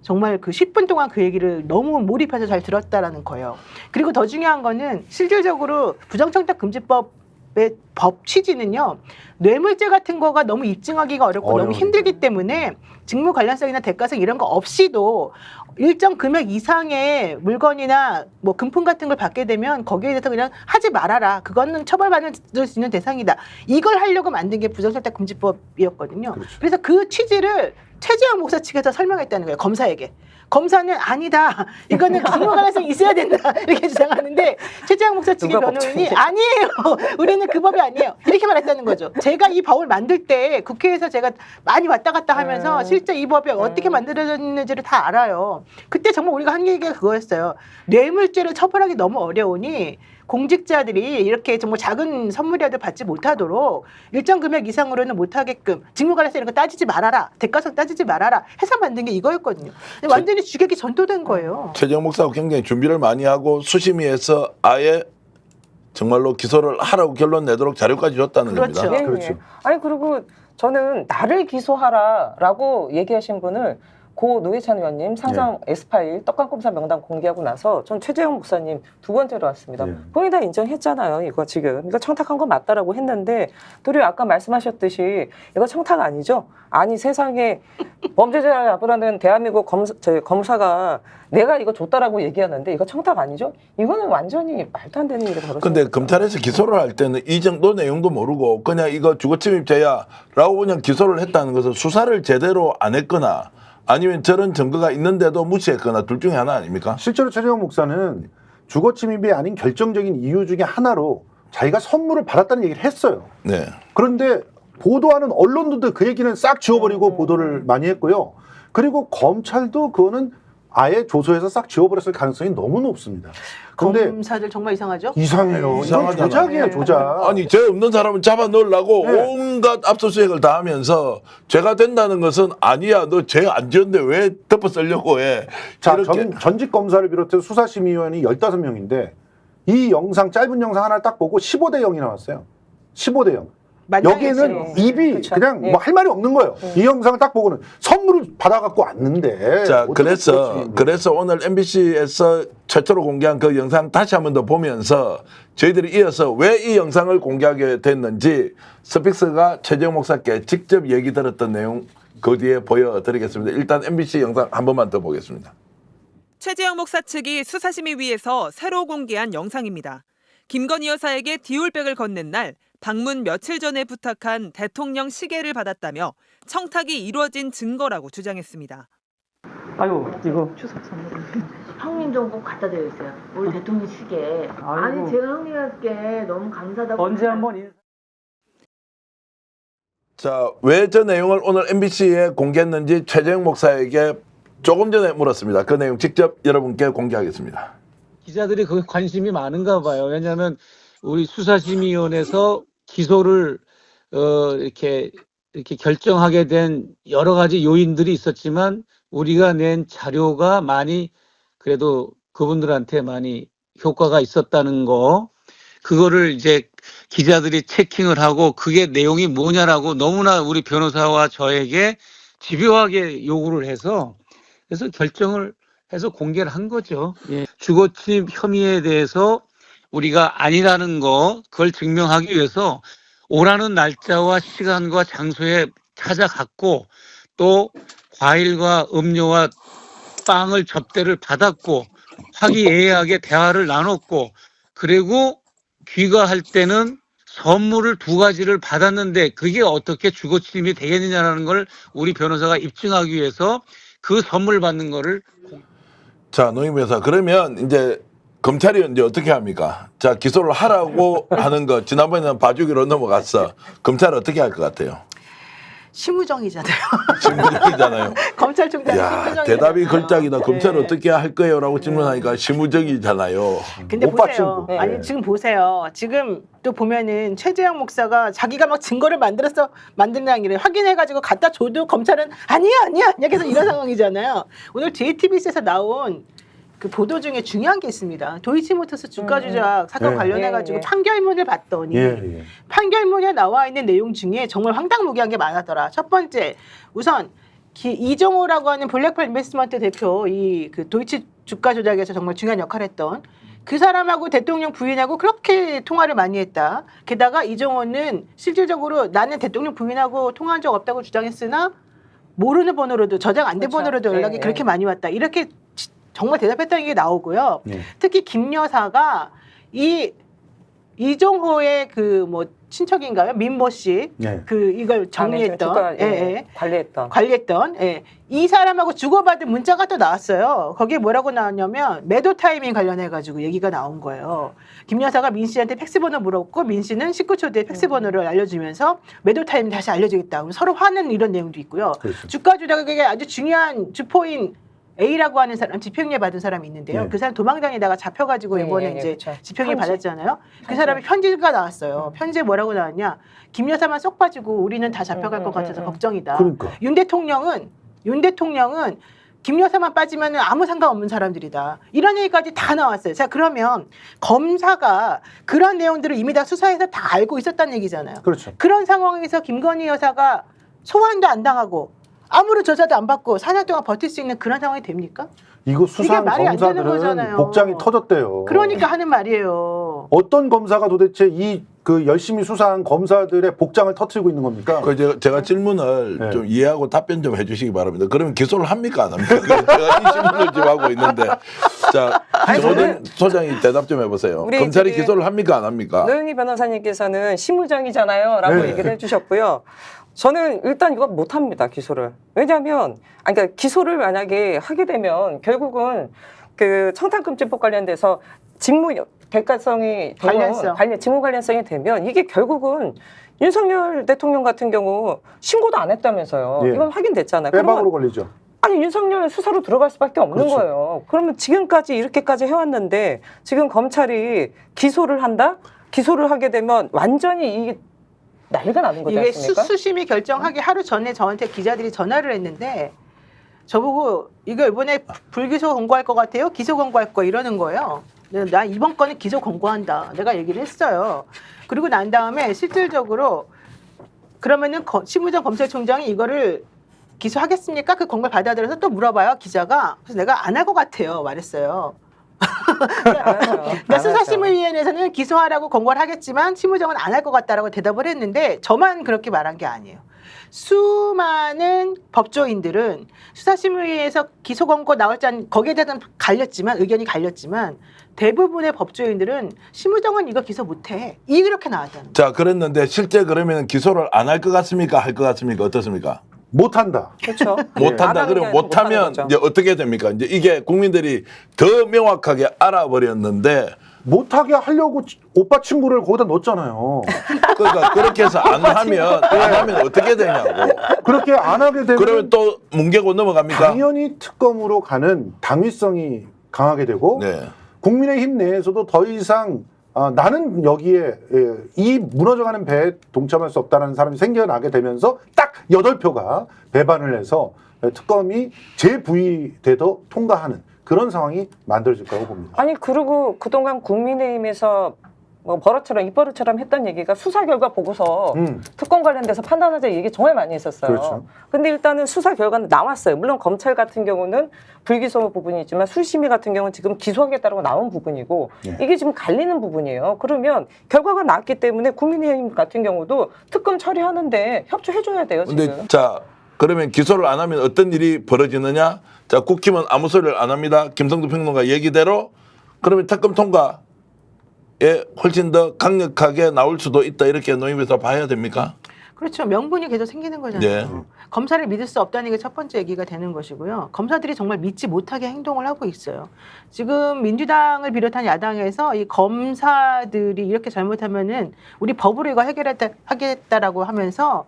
Speaker 2: 정말 그 10분 동안 그 얘기를 너무 몰입해서 잘 들었다라는 거예요. 그리고 더 중요한 거는 실질적으로 부정청탁금지법의 법 취지는요, 뇌물죄 같은 거가 너무 입증하기가 어렵고 너무 힘들기 때문에 직무 관련성이나 대가성 이런 거 없이도 일정 금액 이상의 물건이나 뭐 금품 같은 걸 받게 되면 거기에 대해서 그냥 하지 말아라. 그거는 처벌받을 수 있는 대상이다. 이걸 하려고 만든 게 부정청탁금지법이었거든요.
Speaker 3: 그렇죠.
Speaker 2: 그래서 그 취지를 최재형 목사 측에서 설명했다는 거예요. 검사에게. 검사는 아니다. 이거는 직무 관련성이 있어야 된다. 이렇게 주장하는데 최재형 목사 측의 변호인이 아니에요. 우리는 그 법이 아니에요. 이렇게 말했다는 거죠. 제가 이 법을 만들 때 국회에서 제가 많이 왔다 갔다 하면서 실제 이 법이 어떻게 만들어졌는지를 다 알아요. 그때 정말 우리가 한 얘기가 그거였어요. 뇌물죄를 처벌하기 너무 어려우니 공직자들이 이렇게 정말 작은 선물이라도 받지 못하도록 일정 금액 이상으로는 못하게끔 직무 관련성 이런 거 따지지 말아라. 대가성 따지지 말아라. 해서 만든 게 이거였거든요. 근데 완전히 주객이 전도된 거예요.
Speaker 1: 최재형 목사가 굉장히 준비를 많이 하고 수심위에서 아예 정말로 기소를 하라고 결론 내도록 자료까지 줬다는
Speaker 2: 그렇죠.
Speaker 1: 겁니다.
Speaker 4: 예,
Speaker 3: 그렇죠.
Speaker 4: 예. 아니 그리고 저는 나를 기소하라라고 얘기하신 분을 고 노회찬 의원님 상상 S파일 떡강검사 명단 공개하고 나서 전 최재형 목사님 두 번째로 왔습니다. 본인이 다 인정했잖아요. 이거 지금. 그러니까 청탁한 거 맞다라고 했는데 도리어 아까 말씀하셨듯이 이거 청탁 아니죠? 아니 세상에 범죄자를 잡으라는 대한민국 검사가 내가 이거 줬다라고 얘기하는데 이거 청탁 아니죠? 이거는 완전히 말도 안 되는 일이 벌어졌어요.
Speaker 1: 근데 검찰에서 기소를 할 때는 이 정도 내용도 모르고 그냥 이거 주거침입죄야라고 그냥 기소를 했다는 것은 수사를 제대로 안 했거나 아니면 저런 증거가 있는데도 무시했거나 둘 중에 하나 아닙니까?
Speaker 3: 실제로 최재형 목사는 주거 침입이 아닌 결정적인 이유 중에 하나로 자기가 선물을 받았다는 얘기를 했어요.
Speaker 1: 네.
Speaker 3: 그런데 보도하는 언론들도 그 얘기는 싹 지워버리고 보도를 많이 했고요. 그리고 검찰도 그거는 아예 조서에서 싹 지워버렸을 가능성이 너무 높습니다. 근데
Speaker 2: 검사들 정말 이상하죠?
Speaker 3: 이상해요. 이건 조작이에요, 조작.
Speaker 1: 아니 죄 없는 사람은 잡아 넣으려고 온갖 압수수색을 다 하면서 죄가 된다는 것은 아니야 너 죄 안 지었는데 왜 덮어 쓰려고 해.
Speaker 3: 자,
Speaker 1: 이렇게.
Speaker 3: 전직 검사를 비롯해서 수사심의위원이 15명인데 이 영상 짧은 영상 하나 딱 보고 15대 0이 나왔어요. 15대 0. 여기에는 입이
Speaker 4: 그쵸.
Speaker 3: 그냥 뭐 할 말이 없는 거예요. 이 영상을 딱 보고는 선물을 받아갖고 왔는데.
Speaker 1: 자,
Speaker 3: 어떻게
Speaker 1: 그래서 오늘 MBC에서 최초로 공개한 그 영상 다시 한 번 더 보면서 저희들이 이어서 왜 이 영상을 공개하게 됐는지 스픽스가 최재형 목사께 직접 얘기 들었던 내용 그 뒤에 보여드리겠습니다. 일단 MBC 영상 한 번만 더 보겠습니다.
Speaker 6: 최재형 목사 측이 수사심의위에서 새로 공개한 영상입니다. 김건희 여사에게 디올백을 건넨 날 방문 며칠 전에 부탁한 대통령 시계를 받았다며 청탁이 이루어진 증거라고 주장했습니다.
Speaker 7: 아유, 이거
Speaker 8: 추석 선물. 형님 좀 꼭 갖다 드렸어요. 우리 대통령 시계.
Speaker 7: 아이고.
Speaker 8: 아니 제가 형님께 너무 감사하다고.
Speaker 7: 언제 한번 인사.
Speaker 1: 자, 왜 저 내용을 오늘 MBC에 공개했는지 최재형 목사에게 조금 전에 물었습니다. 그 내용 직접 여러분께 공개하겠습니다.
Speaker 9: 기자들이 거기 관심이 많은가 봐요. 왜냐하면 우리 수사심의위원회에서 기소를 이렇게 결정하게 된 여러 가지 요인들이 있었지만 우리가 낸 자료가 많이 그래도 그분들한테 많이 효과가 있었다는 거, 그거를 이제 기자들이 체킹을 하고 그게 내용이 뭐냐라고 너무나 우리 변호사와 저에게 집요하게 요구를 해서 그래서 결정을 해서 공개를 한 거죠. 예. 주거침입 혐의에 대해서 우리가 아니라는 거, 그걸 증명하기 위해서 오라는 날짜와 시간과 장소에 찾아갔고 또 과일과 음료와 빵을 접대를 받았고 화기애애하게 대화를 나눴고 그리고 귀가할 때는 선물을 2가지를 받았는데 그게 어떻게 주거침입이 되겠느냐라는 걸 우리 변호사가 입증하기 위해서 그 선물 받는 거를.
Speaker 1: 자, 노임 변호사, 그러면 이제 검찰이 이제 어떻게 합니까? 자, 기소를 하라고 하는 거 지난번에는 봐주기로 넘어갔어. 검찰은 어떻게 할 것 같아요?
Speaker 2: 심우정이잖아요.
Speaker 1: 심우정이잖아요.
Speaker 2: 검찰총장이
Speaker 1: 야,
Speaker 2: 심우정이잖아요.
Speaker 1: 대답이 걸작이다. 검찰은
Speaker 2: 네.
Speaker 1: 어떻게 할 거예요라고 질문하니까 심우정이잖아요.
Speaker 2: 근데
Speaker 3: 오빠
Speaker 2: 보세요.
Speaker 3: 친구.
Speaker 2: 아니
Speaker 3: 네.
Speaker 2: 지금 보세요. 지금 또 보면은 최재형 목사가 자기가 막 증거를 만든다는 게 확인해가지고 갖다 줘도 검찰은 아니야 계속 이런 상황이잖아요. 오늘 JTBC에서 나온 그 보도 중에 중요한 게 있습니다. 도이치모터스 주가 조작 사건
Speaker 3: 네.
Speaker 2: 관련해가지고
Speaker 4: 예.
Speaker 2: 판결문을 봤더니
Speaker 3: 예.
Speaker 2: 판결문에 나와 있는 내용 중에 정말 황당무계한 게 많았더라. 첫 번째, 우선 이정호라고 하는 블랙펄 인베스트먼트 대표, 이 그 도이치 주가 조작에서 정말 중요한 역할을 했던 그 사람하고 대통령 부인하고 그렇게 통화를 많이 했다. 게다가 이정호는 실질적으로 나는 대통령 부인하고 통화한 적 없다고 주장했으나 모르는 번호로도 저장 안 된
Speaker 4: 그렇죠.
Speaker 2: 번호로도 연락이
Speaker 4: 네,
Speaker 2: 그렇게
Speaker 4: 네.
Speaker 2: 많이 왔다. 이렇게 정말 대답했다는 게 나오고요.
Speaker 3: 네.
Speaker 2: 특히 김 여사가 이정호의 그 뭐 친척인가요? 민모 씨.
Speaker 3: 네.
Speaker 2: 그 이걸 정리했던
Speaker 4: 주가,
Speaker 2: 예, 예.
Speaker 4: 관리했던
Speaker 2: 예. 이 사람하고 주고받은 문자가 또 나왔어요. 거기에 뭐라고 나왔냐면 매도 타이밍 관련해 가지고 얘기가 나온 거예요. 김 여사가 민 씨한테 팩스 번호 물었고 민 씨는 19초 뒤에 팩스 번호를 알려주면서 매도 타이밍 다시 알려주겠다. 서로 화는 이런 내용도 있고요.
Speaker 3: 그렇죠.
Speaker 2: 주가 조작에 아주 중요한 주포인 A라고 하는 사람 집행유예 받은 사람이 있는데요.
Speaker 3: 네.
Speaker 2: 그 사람 도망다니다가 잡혀가지고
Speaker 4: 네,
Speaker 2: 이번에
Speaker 4: 네, 네,
Speaker 2: 이제
Speaker 4: 그렇죠.
Speaker 2: 집행유예
Speaker 4: 편지.
Speaker 2: 받았잖아요. 그 사람이 편지가 나왔어요. 편지에 뭐라고 나왔냐? 김 여사만 쏙 빠지고 우리는 다 잡혀갈 것 같아서 걱정이다.
Speaker 3: 그러니까.
Speaker 2: 윤 대통령은 김 여사만 빠지면 아무 상관없는 사람들이다. 이런 얘기까지 다 나왔어요. 자, 그러면 검사가 그런 내용들을 이미 다 수사해서 다 알고 있었다는 얘기잖아요.
Speaker 3: 그렇죠.
Speaker 2: 그런 상황에서 김건희 여사가 소환도 안 당하고 아무런 조사도 안 받고 4년 동안 버틸 수 있는 그런 상황이 됩니까?
Speaker 3: 이거 수사한
Speaker 2: 말이 안 되는
Speaker 3: 검사들은
Speaker 2: 거잖아요.
Speaker 3: 복장이 터졌대요.
Speaker 2: 그러니까 하는 말이에요.
Speaker 3: 어떤 검사가 도대체 이 그 열심히 수사한 검사들의 복장을 터뜨리고 있는 겁니까?
Speaker 1: 그 제가 질문을
Speaker 3: 네.
Speaker 1: 좀 이해하고 답변 좀 해주시기 바랍니다. 그러면 기소를 합니까 안 합니까? 제가 이 질문을 지금 하고 있는데, 자, 조든 소장이 대답 좀 해보세요.
Speaker 4: 우리
Speaker 1: 검찰이
Speaker 4: 저기
Speaker 1: 기소를 합니까 안 합니까?
Speaker 4: 노영희 변호사님께서는 심우정이잖아요라고
Speaker 3: 네.
Speaker 4: 얘기를 해주셨고요. 저는 일단 이거 못합니다, 기소를. 왜냐하면 그러니까 기소를 만약에 하게 되면 결국은 그 청탁금지법 관련돼서 직무 대가성이 직무 관련성이 되면 이게 결국은 윤석열 대통령 같은 경우 신고도 안 했다면서요.
Speaker 3: 예.
Speaker 4: 이건 확인됐잖아요.
Speaker 3: 빼박으로 걸리죠.
Speaker 4: 아니 윤석열 수사로 들어갈 수밖에 없는
Speaker 3: 그렇죠.
Speaker 4: 거예요. 그러면 지금까지 이렇게까지 해왔는데 지금 검찰이 기소를 한다? 기소를 하게 되면 완전히 이게 난리가 나는 거지
Speaker 2: 이게
Speaker 4: 않습니까?
Speaker 2: 수심이 결정하기 하루 전에 저한테 기자들이 전화를 했는데 저보고 이거 이번에 불기소 권고할 것 같아요? 기소 권고할 거 이러는 거예요. 나 이번 건은 기소 권고한다. 내가 얘기를 했어요. 그리고 난 다음에 실질적으로 그러면은 심우정 검찰총장이 이거를 기소하겠습니까? 그 권고를 받아들여서 또 물어봐요, 기자가. 그래서 내가 안 할 것 같아요. 말했어요. 그러니까 수사심의위원회에서는 기소하라고 권고를 하겠지만 심우정은 안 할 것 같다라고 대답을 했는데 저만 그렇게 말한 게 아니에요. 수많은 법조인들은 수사심의위에서 기소 권고 나올지 거기에 대해서는 의견이 갈렸지만 대부분의 법조인들은 심우정은 이거 기소 못해. 이렇게 나왔다는 거예요.
Speaker 1: 자, 그랬는데 실제 그러면 기소를 안 할 것 같습니까? 할 것 같습니까? 어떻습니까?
Speaker 3: 못한다.
Speaker 4: 그렇죠.
Speaker 1: 못한다. 그러면 못하면 이제 어떻게 됩니까? 이제 이게 국민들이 더 명확하게 알아버렸는데
Speaker 3: 못하게 하려고 오빠 친구를 거기다 넣었잖아요.
Speaker 1: 그러니까 그렇게 해서 안 하면 어떻게 되냐고.
Speaker 3: 그렇게 안 하게 되면
Speaker 1: 그러면 또 뭉개고 넘어갑니까?
Speaker 3: 당연히 특검으로 가는 당위성이 강하게 되고
Speaker 1: 네.
Speaker 3: 국민의힘 내에서도 더 이상 나는 여기에 이 무너져가는 배에 동참할 수 없다는 사람이 생겨나게 되면서 딱 8표가 배반을 해서 특검이 재부의돼도 통과하는 그런 상황이 만들어질 거라고 봅니다.
Speaker 4: 아니 그리고 그동안 국민의힘에서 뭐 버릇처럼 입버릇처럼 했던 얘기가 수사 결과 보고서 특검 관련돼서 판단하자 얘기 정말 많이 했었어요.
Speaker 3: 그렇죠.
Speaker 4: 근데 일단은 수사 결과는 나왔어요. 물론 검찰 같은 경우는 불기소 부분이 있지만 수심위 같은 경우는 지금 기소하겠다고 나온 부분이고
Speaker 3: 네.
Speaker 4: 이게 지금 갈리는 부분이에요. 그러면 결과가 나왔기 때문에 국민의힘 같은 경우도 특검 처리하는데 협조해줘야 돼요. 지금.
Speaker 1: 근데 자, 그러면 기소를 안 하면 어떤 일이 벌어지느냐? 자, 국힘은 아무 소리를 안 합니다. 김성두 평론가 얘기대로 그러면 특검 통과에 훨씬 더 강력하게 나올 수도 있다. 이렇게 노임에서 봐야 됩니까?
Speaker 2: 그렇죠. 명분이 계속 생기는 거잖아요.
Speaker 1: 예.
Speaker 2: 검사를 믿을 수 없다는 게 첫 번째 얘기가 되는 것이고요. 검사들이 정말 믿지 못하게 행동을 하고 있어요. 지금 민주당을 비롯한 야당에서 이 검사들이 이렇게 잘못하면은 우리 법으로 이거 하겠다라고 하면서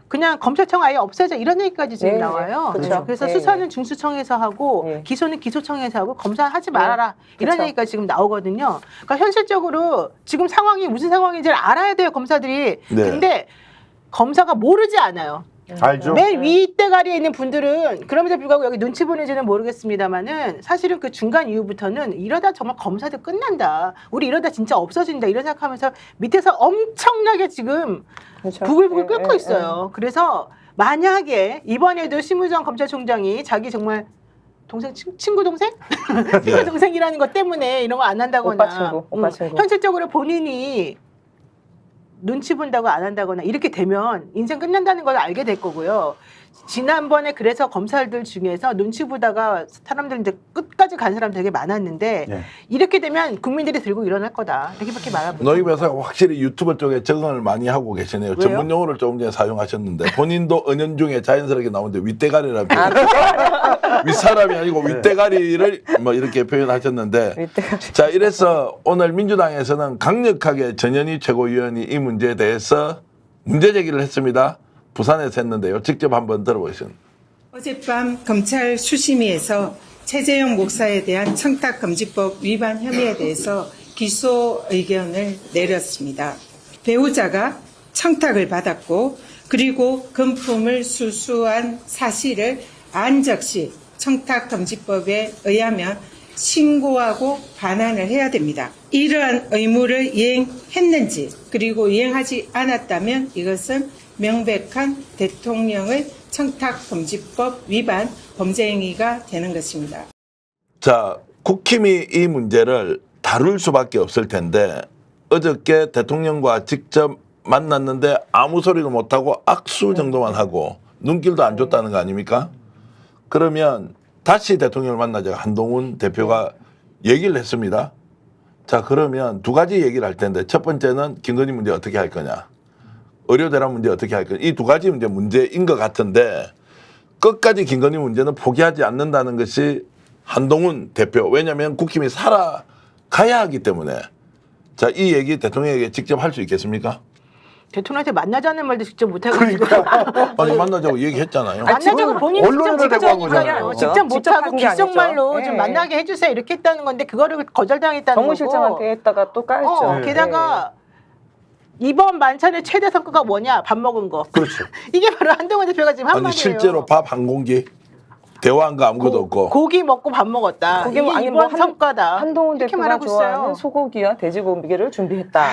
Speaker 2: 그냥 검찰청 아예 없애자 이런 얘기까지 지금
Speaker 4: 네,
Speaker 2: 나와요.
Speaker 4: 그렇죠.
Speaker 2: 그래서
Speaker 4: 네,
Speaker 2: 수사는 중수청에서 하고
Speaker 4: 네.
Speaker 2: 기소는 기소청에서 하고 검사하지 말아라 이런
Speaker 4: 그렇죠.
Speaker 2: 얘기가 지금 나오거든요. 그러니까 현실적으로 지금 상황이 무슨 상황인지를 알아야 돼요, 검사들이.
Speaker 1: 네.
Speaker 2: 근데 검사가 모르지 않아요.
Speaker 3: 알죠?
Speaker 2: 맨 윗대가리에 있는 분들은 그럼에도 불구하고 여기 눈치 보는지는 모르겠습니다만은 사실은 그 중간 이후부터는 이러다 정말 검사들 끝난다. 우리 이러다 진짜 없어진다. 이런 생각하면서 밑에서 엄청나게 지금
Speaker 4: 그렇죠.
Speaker 2: 부글부글
Speaker 4: 예,
Speaker 2: 끓고
Speaker 4: 예,
Speaker 2: 있어요. 그래서 만약에 이번에도 심우정 검찰총장이 자기 정말 동생 친구 동생 친구 동생이라는 것 때문에 이런 거 안 한다거나
Speaker 4: 오빠 친구.
Speaker 2: 현실적으로 본인이 눈치 본다고 안 한다거나 이렇게 되면 인생 끝난다는 걸 알게 될 거고요. 지난번에 그래서 검사들 중에서 눈치 보다가 사람들 이제 끝까지 간 사람 되게 많았는데
Speaker 3: 예.
Speaker 2: 이렇게 되면 국민들이 들고 일어날 거다. 이렇게밖에 말하고.
Speaker 1: 노희 변호사가 확실히 유튜브 쪽에 적응을 많이 하고 계시네요.
Speaker 2: 왜요?
Speaker 1: 전문 용어를 조금 전에 사용하셨는데 본인도 은연중에 자연스럽게 나오는데 윗대가리라는 표현. 윗사람이 아니고 윗대가리를 뭐 이렇게 표현하셨는데
Speaker 4: 윗대가리.
Speaker 1: 자 이래서 오늘 민주당에서는 강력하게 전현희 최고위원이 이 문제에 대해서 문제 제기를 했습니다. 부산에서 했는데요. 직접 한번 들어보겠습니다.
Speaker 10: 어젯밤 검찰 수심위에서 최재형 목사에 대한 청탁금지법 위반 혐의에 대해서 기소 의견을 내렸습니다. 배우자가 청탁을 받았고 그리고 금품을 수수한 사실을 안적시 청탁금지법에 의하면 신고하고 반환을 해야 됩니다. 이러한 의무를 이행했는지 그리고 이행하지 않았다면 이것은 명백한 대통령의 청탁금지법 위반 범죄 행위가 되는 것입니다.
Speaker 1: 자, 국힘이 이 문제를 다룰 수밖에 없을 텐데 어저께 대통령과 직접 만났는데 아무 소리도 못하고 악수 정도만 하고 눈길도 안 줬다는 거 아닙니까? 그러면 다시 대통령을 만나자 한동훈 대표가 얘기를 했습니다. 자, 그러면 두 가지 얘기를 할 텐데 첫 번째는 김건희 문제 어떻게 할 거냐. 의료 대란 문제 어떻게 할 거냐. 이 두 가지 문제인 것 같은데 끝까지 김건희 문제는 포기하지 않는다는 것이 한동훈 대표. 왜냐하면 국힘이 살아가야 하기 때문에. 자, 이 얘기 대통령에게 직접 할 수 있겠습니까?
Speaker 2: 대통령한테 만나자는 말도 직접 못해가지고
Speaker 1: 아니 만나자고 얘기했잖아요.
Speaker 2: 만나자고 본인이 직접
Speaker 3: 언론을 대고 한
Speaker 2: 직전이니까요.
Speaker 3: 거잖아요.
Speaker 2: 직접 못하고
Speaker 4: 한 게 아니죠.
Speaker 2: 귓속말로 좀
Speaker 4: 예.
Speaker 2: 만나게 해주세요 이렇게 했다는 건데 그거를 거절당했다는 거고.
Speaker 4: 정무실장한테 했다가 또 까였죠.
Speaker 2: 게다가 이번 만찬의 최대 성과가 뭐냐? 밥 먹은 거.
Speaker 3: 그렇죠.
Speaker 2: 이게 바로 한동훈 대표가 지금 한
Speaker 1: 아니
Speaker 2: 말이에요.
Speaker 1: 실제로 밥 한 공기 대화한 거 아무것도 없고.
Speaker 2: 고기 먹고 밥 먹었다.
Speaker 4: 고기
Speaker 2: 이게
Speaker 4: 아니,
Speaker 2: 이번
Speaker 4: 뭐
Speaker 2: 성과다.
Speaker 4: 한동훈
Speaker 2: 이렇게
Speaker 4: 대표가
Speaker 2: 말하고
Speaker 4: 좋아하는
Speaker 2: 있어요.
Speaker 4: 소고기와 돼지고기를 준비했다.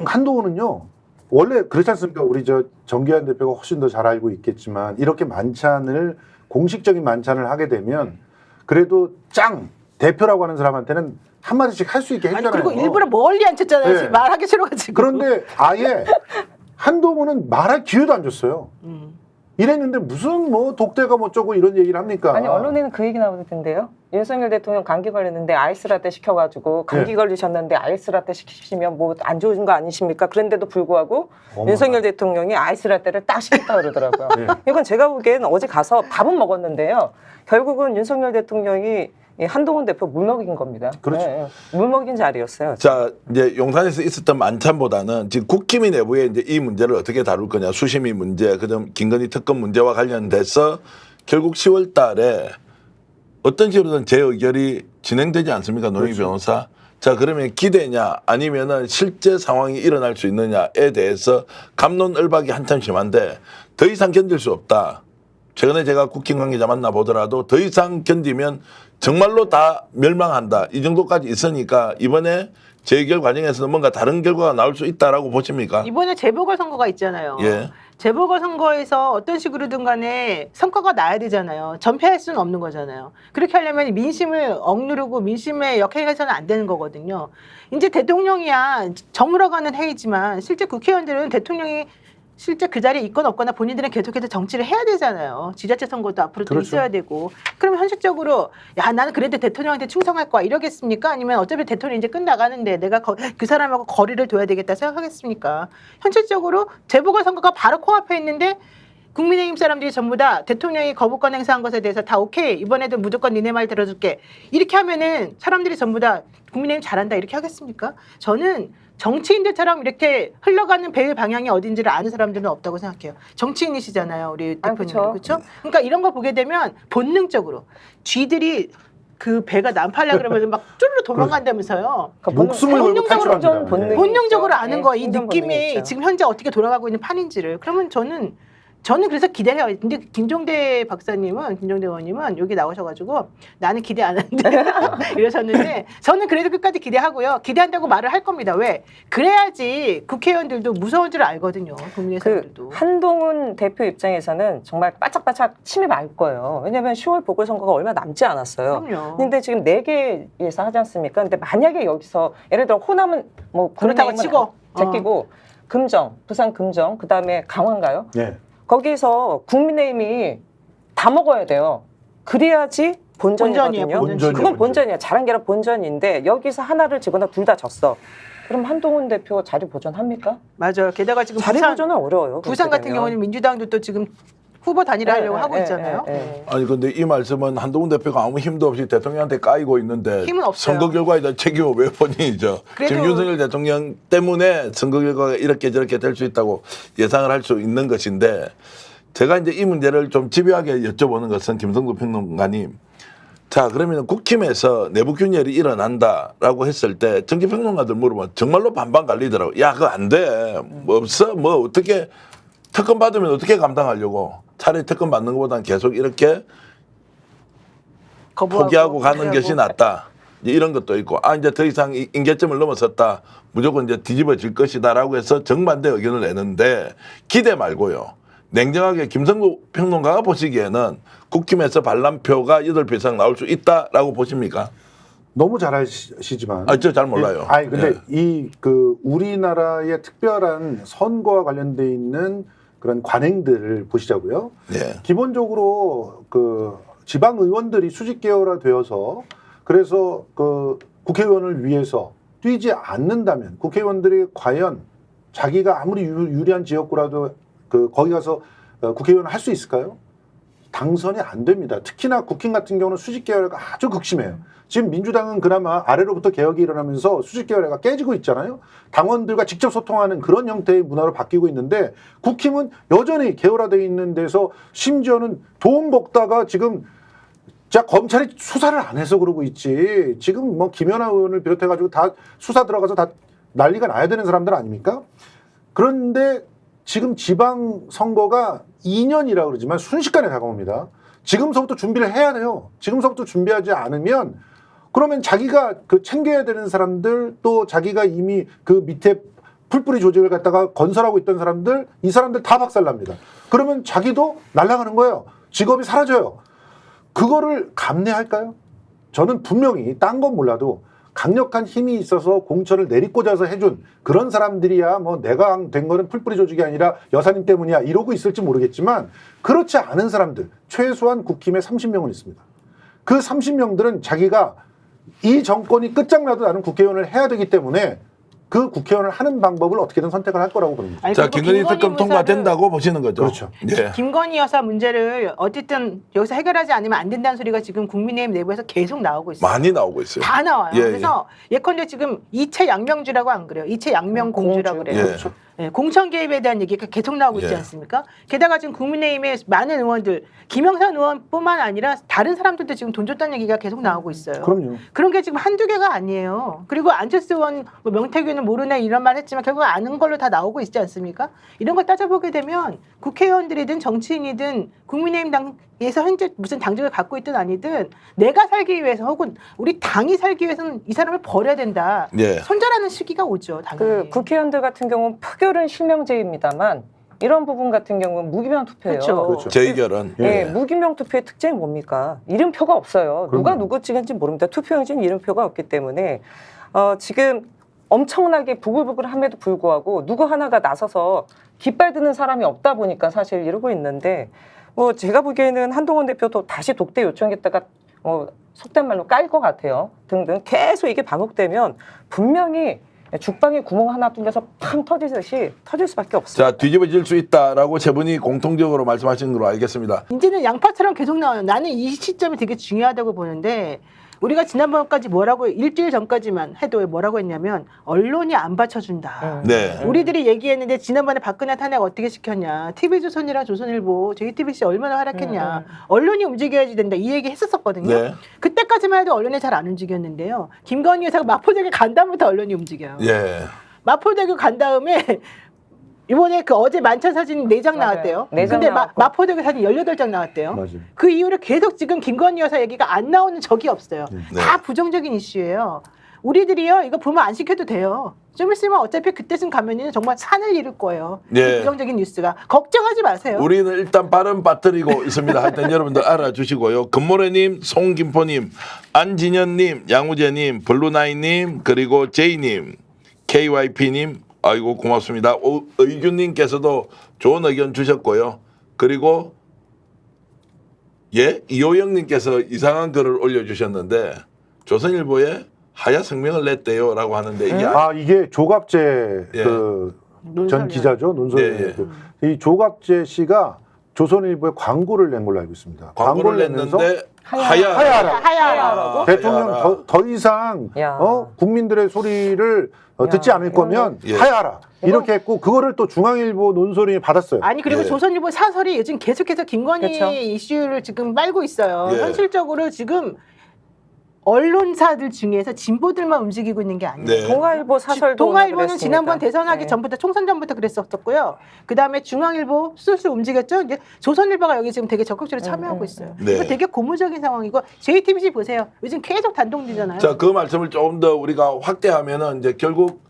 Speaker 3: 한동훈은요. 원래 그렇지 않습니까? 우리 저 정기환 대표가 훨씬 더 잘 알고 있겠지만 이렇게 만찬을 공식적인 만찬을 하게 되면 그래도 짱 대표라고 하는 사람한테는 한마디씩 할 수 있게
Speaker 2: 아니
Speaker 3: 했잖아요.
Speaker 2: 그리고 일부러 멀리 앉혔잖아요.
Speaker 3: 네.
Speaker 2: 지금 말하기 싫어가지고.
Speaker 3: 그런데 아예 한동훈은 말할 기회도 안 줬어요. 이랬는데 무슨 뭐 독대가 뭐 어쩌고 이런 얘기를 합니까?
Speaker 4: 아니 언론에는 그 얘기 나오던데요. 윤석열 대통령 감기 걸렸는데 아이스라떼 시켜가지고 감기
Speaker 3: 네.
Speaker 4: 걸리셨는데 아이스라떼 시키시면 뭐 안 좋은 거 아니십니까? 그런데도 불구하고
Speaker 3: 어머나.
Speaker 4: 윤석열 대통령이 아이스라떼를 딱 시켰다 그러더라고요.
Speaker 3: 네.
Speaker 4: 이건 제가 보기에는 어제 가서 밥은 먹었는데요. 결국은 윤석열 대통령이 이 한동훈 대표 물먹인 겁니다.
Speaker 3: 그렇죠.
Speaker 4: 물먹인 자리였어요.
Speaker 1: 자, 이제 용산에서 있었던 만찬보다는 지금 국힘이 내부에 이제 이 문제를 어떻게 다룰 거냐, 수심위 문제, 그다음 김건희 특검 문제와 관련돼서 결국 10월 달에 어떤 식으로든 재의결이 진행되지 않습니까, 노영희
Speaker 3: 그렇죠.
Speaker 1: 변호사? 자, 그러면 기대냐 아니면은 실제 상황이 일어날 수 있느냐에 대해서 갑론을박이 한참 심한데 더 이상 견딜 수 없다. 최근에 제가 국힘 관계자 만나보더라도 더 이상 견디면 정말로 다 멸망한다. 이 정도까지 있으니까 이번에 재의결 과정에서는 뭔가 다른 결과가 나올 수 있다라고 보십니까?
Speaker 2: 이번에 재보궐선거가 있잖아요.
Speaker 1: 예.
Speaker 2: 재보궐선거에서 어떤 식으로든 간에 성과가 나야 되잖아요. 전패할 수는 없는 거잖아요. 그렇게 하려면 민심을 억누르고 민심에 역행해서는 안 되는 거거든요. 이제 대통령이야 저물어가는 회의지만 실제 국회의원들은 대통령이 실제 그 자리에 있거나 없거나 본인들은 계속해서 정치를 해야 되잖아요. 지자체 선거도 앞으로 또
Speaker 3: 그렇죠.
Speaker 2: 있어야 되고. 그러면 현실적으로 야 나는 그래도 대통령한테 충성할 거야 이러겠습니까? 아니면 어차피 대통령이 이제 끝나가는데 내가 그 사람하고 거리를 둬야 되겠다 생각하겠습니까? 현실적으로 재보궐선거가 바로 코앞에 있는데 국민의힘 사람들이 전부 다 대통령이 거부권 행사한 것에 대해서 다 오케이 이번에도 무조건 니네 말 들어줄게 이렇게 하면은 사람들이 전부 다 국민의힘 잘한다 이렇게 하겠습니까? 저는 정치인들처럼 이렇게 흘러가는 배의 방향이 어딘지를 아는 사람들은 없다고 생각해요. 정치인이시잖아요, 우리 대표님. 그렇죠? 그러니까 이런 거 보게 되면 본능적으로 쥐들이 그 배가 난파하려 그러면 막 쭈르르 도망간다면서요.
Speaker 3: 목숨을 걸고 탈출합니다.
Speaker 2: 본능적으로 아는
Speaker 4: 네,
Speaker 2: 거, 이
Speaker 4: 행정
Speaker 2: 느낌이
Speaker 4: 본능이 있죠.
Speaker 2: 지금 현재 어떻게 돌아가고 있는 판인지를. 그러면 저는 그래서 기대를 해요. 근데 김종대 의원님은 여기 나오셔가지고 나는 기대 안 한다 이러셨는데 저는 그래도 끝까지 기대하고요. 기대한다고 말을 할 겁니다. 왜? 그래야지 국회의원들도 무서운 줄 알거든요. 국민의 사람들도.
Speaker 4: 한동훈 대표 입장에서는 정말 바짝바짝 침이 말 거예요. 왜냐하면 10월 보궐선거가 얼마 남지 않았어요.
Speaker 2: 그럼요.
Speaker 4: 근데 지금 4개에서 하지 않습니까? 근데 만약에 여기서 예를 들어 호남은 뭐
Speaker 2: 그렇다고 치고
Speaker 4: 제끼고 금정, 부산 금정, 그 다음에 강화인가요?
Speaker 3: 네.
Speaker 4: 거기서 국민의힘이 다 먹어야 돼요. 그래야지 본전이거든요.
Speaker 3: 본전이에요.
Speaker 4: 그건 본전이야. 잘한 게 아니라 본전인데 여기서 하나를 지거나 둘 다 졌어. 그럼 한동훈 대표 자리 보존합니까?
Speaker 2: 맞아요. 게다가 지금
Speaker 4: 자리 보존은 어려워요.
Speaker 2: 부산 같은 경우는 민주당도 또 지금 후보 단일화 하려고 하고 있잖아요.
Speaker 1: 아니 근데 이 말씀은 한동훈 대표가 아무 힘도 없이 대통령한테 까이고 있는데
Speaker 2: 힘은 없어요.
Speaker 1: 선거 결과에 대한 책임을 왜 본인이죠? 지금 윤석열 대통령 때문에 선거 결과가 이렇게 저렇게 될 수 있다고 예상을 할 수 있는 것인데 제가 이제 이 문제를 좀 집요하게 여쭤보는 것은 김성두 평론가님. 자 그러면 국힘에서 내부 균열이 일어난다라고 했을 때 정치평론가들 물어보면 정말로 반반 갈리더라고. 야 그거 안 돼. 뭐 없어. 뭐 어떻게 특검 받으면 어떻게 감당하려고. 차라리 특검 받는 것보다는 계속 이렇게 포기하고 가는 것이 낫다. 이제 이런 것도 있고, 이제 더 이상 임계점을 넘어섰다. 무조건 이제 뒤집어질 것이다라고 해서 정반대 의견을 내는데 기대 말고요. 냉정하게 김성구 평론가가 보시기에는 국힘에서 반란표가 8표 이상 나올 수 있다라고 보십니까?
Speaker 3: 너무 잘 아시지만.
Speaker 1: 저 잘 몰라요.
Speaker 3: 근데 우리나라의 특별한 선거와 관련돼 있는 그런 관행들을 보시자고요.
Speaker 1: 예.
Speaker 3: 기본적으로 그 지방 의원들이 수직 계열화 되어서 그래서 그 국회의원을 위해서 뛰지 않는다면 국회의원들이 과연 자기가 아무리 유리한 지역구라도 거기 가서 국회의원을 할 수 있을까요? 당선이 안 됩니다. 특히나 국힘 같은 경우는 수직 계열화가 아주 극심해요. 지금 민주당은 그나마 아래로부터 개혁이 일어나면서 수직 계열화가 깨지고 있잖아요. 당원들과 직접 소통하는 그런 형태의 문화로 바뀌고 있는데 국힘은 여전히 계열화되어 있는 데서 심지어는 돈 먹다가 지금 검찰이 수사를 안 해서 그러고 있지. 지금 뭐 김연아 의원을 비롯해가지고 다 수사 들어가서 다 난리가 나야 되는 사람들 아닙니까? 그런데 지금 지방선거가 2년이라 그러지만 순식간에 다가옵니다. 지금서부터 준비를 해야 돼요. 지금서부터 준비하지 않으면 그러면 자기가 챙겨야 되는 사람들 또 자기가 이미 그 밑에 풀뿌리 조직을 갖다가 건설하고 있던 사람들 이 사람들 다 박살납니다. 그러면 자기도 날아가는 거예요. 직업이 사라져요. 그거를 감내할까요? 저는 분명히 딴 건 몰라도 강력한 힘이 있어서 공천을 내리꽂아서 해준 그런 사람들이야 뭐 내가 된 거는 풀뿌리 조직이 아니라 여사님 때문이야 이러고 있을지 모르겠지만 그렇지 않은 사람들 최소한 국힘에 30명은 있습니다. 그 30명들은 자기가 이 정권이 끝장나도 나는 국회의원을 해야 되기 때문에 그 국회의원을 하는 방법을 어떻게든 선택을 할 거라고 봅니다.
Speaker 1: 자, 김건희 특검 통과된다고 보시는 거죠.
Speaker 3: 그렇죠.
Speaker 1: 예.
Speaker 2: 김건희 여사 문제를 어쨌든 여기서 해결하지 않으면 안 된다는 소리가 지금 국민의힘 내부에서 계속 나오고 있어요.
Speaker 1: 많이 나오고 있어요.
Speaker 2: 다 나와요.
Speaker 1: 예,
Speaker 2: 그래서 예컨대 지금 이채 양명주라고 안 그래요. 이채 양명공주라고
Speaker 4: 공주.
Speaker 2: 그래요.
Speaker 1: 예.
Speaker 2: 예, 공천 개입에 대한 얘기가 계속 나오고 있지
Speaker 1: 예.
Speaker 2: 않습니까? 게다가 지금 국민의힘의 많은 의원들, 김영선 의원뿐만 아니라 다른 사람들도 지금 돈 줬다는 얘기가 계속 나오고 있어요.
Speaker 3: 그럼요.
Speaker 2: 그런 게 지금 한두 개가 아니에요. 그리고 안철수 의원, 뭐 명태균은 모르네 이런 말 했지만 결국 아는 걸로 다 나오고 있지 않습니까? 이런 걸 따져보게 되면 국회의원들이든 정치인이든 국민의힘 당에서 현재 무슨 당직을 갖고 있든 아니든 내가 살기 위해서 혹은 우리 당이 살기 위해서는 이 사람을 버려야 된다.
Speaker 1: 예.
Speaker 2: 손절하는 시기가 오죠. 당연히.
Speaker 4: 국회의원들 같은 경우는 표결은 실명제입니다만 이런 부분 같은 경우는 무기명 투표예요.
Speaker 2: 그렇죠.
Speaker 1: 제 의견은
Speaker 4: 네, 무기명 투표의 특징이 뭡니까? 이름표가 없어요. 누가 누구 찍은지 모릅니다. 투표용지는 이름표가 없기 때문에 지금 엄청나게 부글부글함에도 불구하고 누구 하나가 나서서 깃발 드는 사람이 없다 보니까 사실 이러고 있는데 뭐 제가 보기에는 한동훈 대표도 다시 독대 요청했다가 속된 말로 깔 것 같아요. 등등 계속 이게 반복되면 분명히 죽방에 구멍 하나 뚫려서 팡 터지듯이 터질 수밖에 없어요.
Speaker 1: 자, 뒤집어질 수 있다라고 세 분이 공통적으로 말씀하시는 걸로 알겠습니다.
Speaker 2: 이제는 양파처럼 계속 나와요. 나는 이 시점이 되게 중요하다고 보는데 우리가 지난번까지 뭐라고 일주일 전까지만 해도 뭐라고 했냐면 언론이 안 받쳐준다.
Speaker 1: 네.
Speaker 2: 우리들이 얘기했는데 지난번에 박근혜 탄핵 어떻게 시켰냐. TV조선이랑 조선일보, JTBC 얼마나 활약했냐. 언론이 움직여야지 된다. 이 얘기 했었거든요.
Speaker 1: 네.
Speaker 2: 그때까지만 해도 언론이 잘 안 움직였는데요. 김건희 여사가 마포대교 간 다음부터 언론이 움직여요.
Speaker 1: 예.
Speaker 2: 마포대교 간 다음에 이번에 그 어제 만찬 사진 4장 나왔대요. 근데 마포대교 사진 18장 나왔대요.
Speaker 3: 맞아요.
Speaker 2: 그 이후로 계속 지금 김건희 여사 얘기가 안 나오는 적이 없어요.
Speaker 1: 네.
Speaker 2: 다 부정적인 이슈예요. 우리들이요 이거 보면 안 시켜도 돼요. 좀 있으면 어차피 그때쯤 가면은 정말 산을 이룰 거예요.
Speaker 1: 네.
Speaker 2: 부정적인 뉴스가 걱정하지 마세요.
Speaker 1: 우리는 일단 발음 빠뜨리고 있습니다. 하여튼 여러분들 알아주시고요. 금모래님, 송김포님, 안진현님, 양우재님, 블루나인님, 그리고 제이님, KYP님, 아이고 고맙습니다. 의균님께서도 좋은 의견 주셨고요. 그리고 이호영님께서 이상한 글을 올려주셨는데 조선일보에 하야 성명을 냈대요라고 하는데 이게
Speaker 3: 이게 조갑재
Speaker 1: 예.
Speaker 3: 전 기자죠. 논설위원. 이 조갑재 씨가 조선일보에 광고를 낸 걸로 알고 있습니다.
Speaker 1: 광고를 냈는데
Speaker 3: 하야하라.
Speaker 2: 하야라고?
Speaker 3: 대통령 더 이상 국민들의 소리를 듣지 않을 거면 하야하라. 이렇게 했고 그거를 또 중앙일보 논설위에 받았어요.
Speaker 2: 아니 그리고 조선일보 사설이 요즘 계속해서 김건희
Speaker 4: 그렇죠.
Speaker 2: 이슈를 지금 빨고 있어요.
Speaker 1: 예.
Speaker 2: 현실적으로 지금 언론사들 중에서 진보들만 움직이고 있는 게 아니에요.
Speaker 1: 네.
Speaker 4: 동아일보 사설도
Speaker 2: 동아일보는
Speaker 4: 그랬습니다.
Speaker 2: 지난번 대선하기
Speaker 4: 네.
Speaker 2: 전부터 총선 전부터 그랬었고요. 그 다음에 중앙일보 슬슬 움직였죠. 이제 조선일보가 여기 지금 되게 적극적으로 참여하고 있어요.
Speaker 1: 네.
Speaker 2: 이거 되게 고무적인 상황이고 JTBC 보세요. 요즘 계속 단독지잖아요.
Speaker 1: 자, 그 말씀을 조금 더 우리가 확대하면은 이제 결국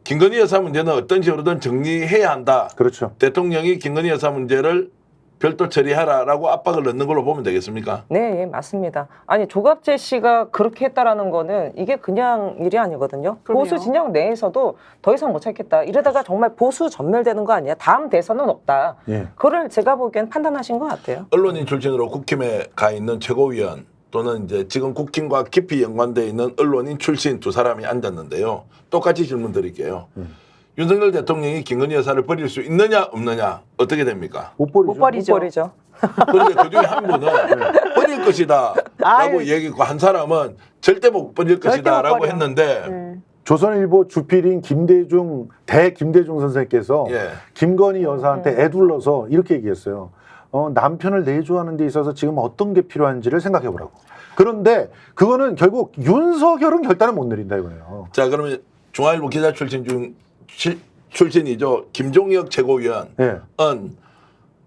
Speaker 1: 김건희 여사 문제는 어떤 식으로든 정리해야 한다.
Speaker 3: 그렇죠.
Speaker 1: 대통령이 김건희 여사 문제를 별도 처리하라라고 압박을 넣는 걸로 보면 되겠습니까?
Speaker 4: 네, 예, 맞습니다. 아니 조갑재 씨가 그렇게 했다라는 거는 이게 그냥 일이 아니거든요.
Speaker 2: 그럼요.
Speaker 4: 보수 진영 내에서도 더 이상 못 찾겠다. 이러다가 정말 보수 전멸되는 거 아니야? 다음 대선은 없다.
Speaker 3: 예.
Speaker 4: 그거를 제가 보기엔 판단하신 것 같아요.
Speaker 1: 언론인 출신으로 국힘에 가 있는 최고위원 또는 이제 지금 국힘과 깊이 연관되어 있는 언론인 출신 두 사람이 앉았는데요. 똑같이 질문 드릴게요. 윤석열 대통령이 김건희 여사를 버릴 수 있느냐 없느냐 어떻게 됩니까?
Speaker 3: 못 버리죠.
Speaker 2: 못 버리죠.
Speaker 4: 못 버리죠.
Speaker 1: 그런데 그중에 한 분은 버릴 것이다 라고 얘기했고 한 사람은 절대 못 버릴 것이다 라고
Speaker 2: 버려.
Speaker 1: 했는데
Speaker 3: 조선일보 주필인 김대중 선생님께서 김건희 여사한테 애둘러서 이렇게 얘기했어요. 남편을 내조하는 데 있어서 지금 어떤 게 필요한지를 생각해 보라고. 그런데 그거는 결국 윤석열은 결단을 못 내린다 이거예요.
Speaker 1: 자, 그러면 중앙일보 기자 출신이죠. 김종혁 최고위원은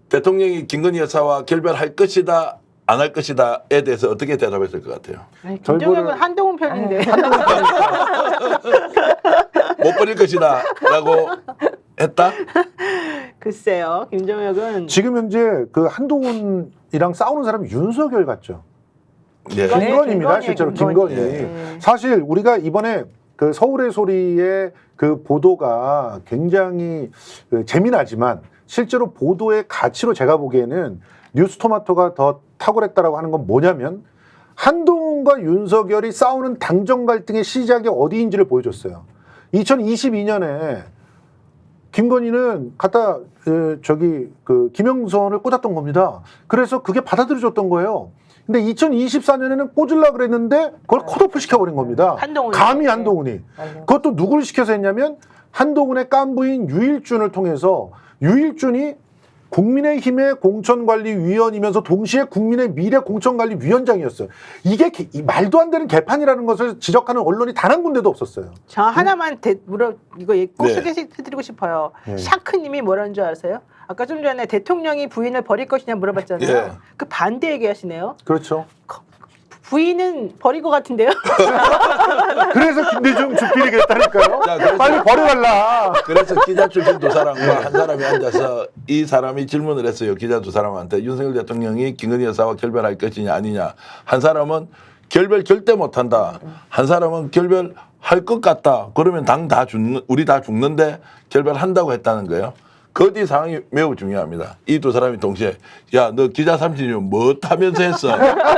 Speaker 1: 대통령이 김건희 여사와 결별할 것이다 안 할 것이다에 대해서 어떻게 대답했을 것 같아요?
Speaker 2: 김종혁은 한동훈 편인데.
Speaker 1: 못 버릴 것이다 라고 했다?
Speaker 2: 글쎄요. 김종혁은
Speaker 3: 지금 현재 그 한동훈이랑 싸우는 사람이 윤석열 같죠.
Speaker 1: 예.
Speaker 3: 김건희입니다. 실제로 김건희.
Speaker 2: 네.
Speaker 3: 사실 우리가 이번에 그 서울의 소리의 그 보도가 굉장히 재미나지만 실제로 보도의 가치로 제가 보기에는 뉴스토마토가 더 탁월했다라고 하는 건 뭐냐면 한동훈과 윤석열이 싸우는 당정 갈등의 시작이 어디인지를 보여줬어요. 2022년에 김건희는 갖다 김영선을 꽂았던 겁니다. 그래서 그게 받아들여졌던 거예요. 근데 2024년에는 꽂으려고 그랬는데 그걸 컷오프 시켜버린 겁니다.
Speaker 2: 한동훈이.
Speaker 3: 감히 한동훈이. 그것도 누구를 시켜서 했냐면 한동훈의 깐부인 유일준을 통해서 유일준이 국민의힘의 공천관리위원이면서 동시에 국민의 미래 공천관리위원장이었어요. 이게 말도 안 되는 개판이라는 것을 지적하는 언론이 단 한 군데도 없었어요.
Speaker 2: 저 하나만 이거 꼭 소개해드리고 싶어요.
Speaker 3: 네.
Speaker 2: 샤크님이 뭐라는 줄 아세요? 아까 좀 전에 대통령이 부인을 버릴 것이냐 물어봤잖아요.
Speaker 1: 예.
Speaker 2: 그 반대 얘기하시네요.
Speaker 3: 그렇죠.
Speaker 2: 부인은 버릴 것 같은데요?
Speaker 3: 그래서 김대중 주필이 그랬다니까요.
Speaker 1: 자, 그래서-
Speaker 3: 빨리 버려달라.
Speaker 1: 그래서 기자 출신 두 사람과 한 사람이 앉아서 이 사람이 질문을 했어요. 기자 두 사람한테 윤석열 대통령이 김건희 여사와 결별할 것이냐 아니냐. 한 사람은 결별 절대 못한다. 한 사람은 결별 할 것 같다. 그러면 우리 다 죽는데 결별한다고 했다는 거예요. 거기 상황이 매우 중요합니다. 이 두 사람이 동시에 야, 너 기자 30년 뭐 하면서 했어?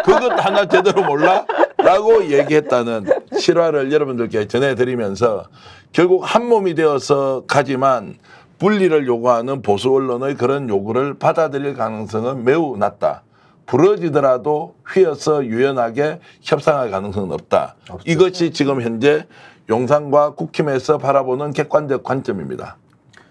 Speaker 1: 그것 하나 제대로 몰라? 라고 얘기했다는 실화를 여러분들께 전해드리면서 결국 한 몸이 되어서 가지만 분리를 요구하는 보수 언론의 그런 요구를 받아들일 가능성은 매우 낮다. 부러지더라도 휘어서 유연하게 협상할 가능성은 없다. 이것이 지금 현재 용산과 국힘에서 바라보는 객관적 관점입니다.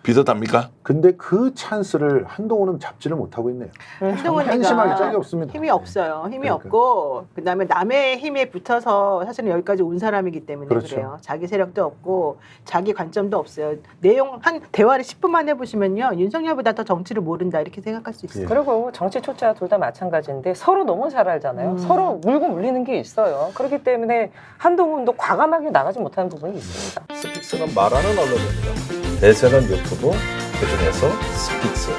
Speaker 1: 비슷합니까?
Speaker 3: 근데 그 찬스를 한동훈은 잡지를 못하고 있네요.
Speaker 2: 한동훈이가
Speaker 3: 한심하게 짝이 없습니다.
Speaker 2: 힘이 없어요. 힘이
Speaker 3: 그러니까.
Speaker 2: 없고 그다음에 남의 힘에 붙어서 사실은 여기까지 온 사람이기 때문에
Speaker 3: 그렇죠.
Speaker 2: 그래요. 자기 세력도 없고 자기 관점도 없어요. 내용 한 대화를 10분만 해보시면요. 윤석열보다 더 정치를 모른다 이렇게 생각할 수 있어요.
Speaker 4: 그리고 정치 초짜 둘 다 마찬가지인데 서로 너무 잘 알잖아요. 서로 물고 물리는 게 있어요. 그렇기 때문에 한동훈도 과감하게 나가지 못하는 부분이 있습니다.
Speaker 11: 스픽스는 말하는 언론입니다. 대세는 유튜브, 그중에서 스픽스.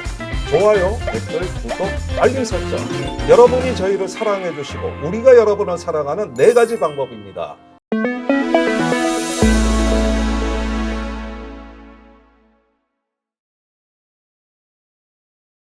Speaker 11: 좋아요, 댓글, 구독, 알림 설정. 여러분이 저희를 사랑해 주시고 우리가 여러분을 사랑하는 4가지 방법입니다.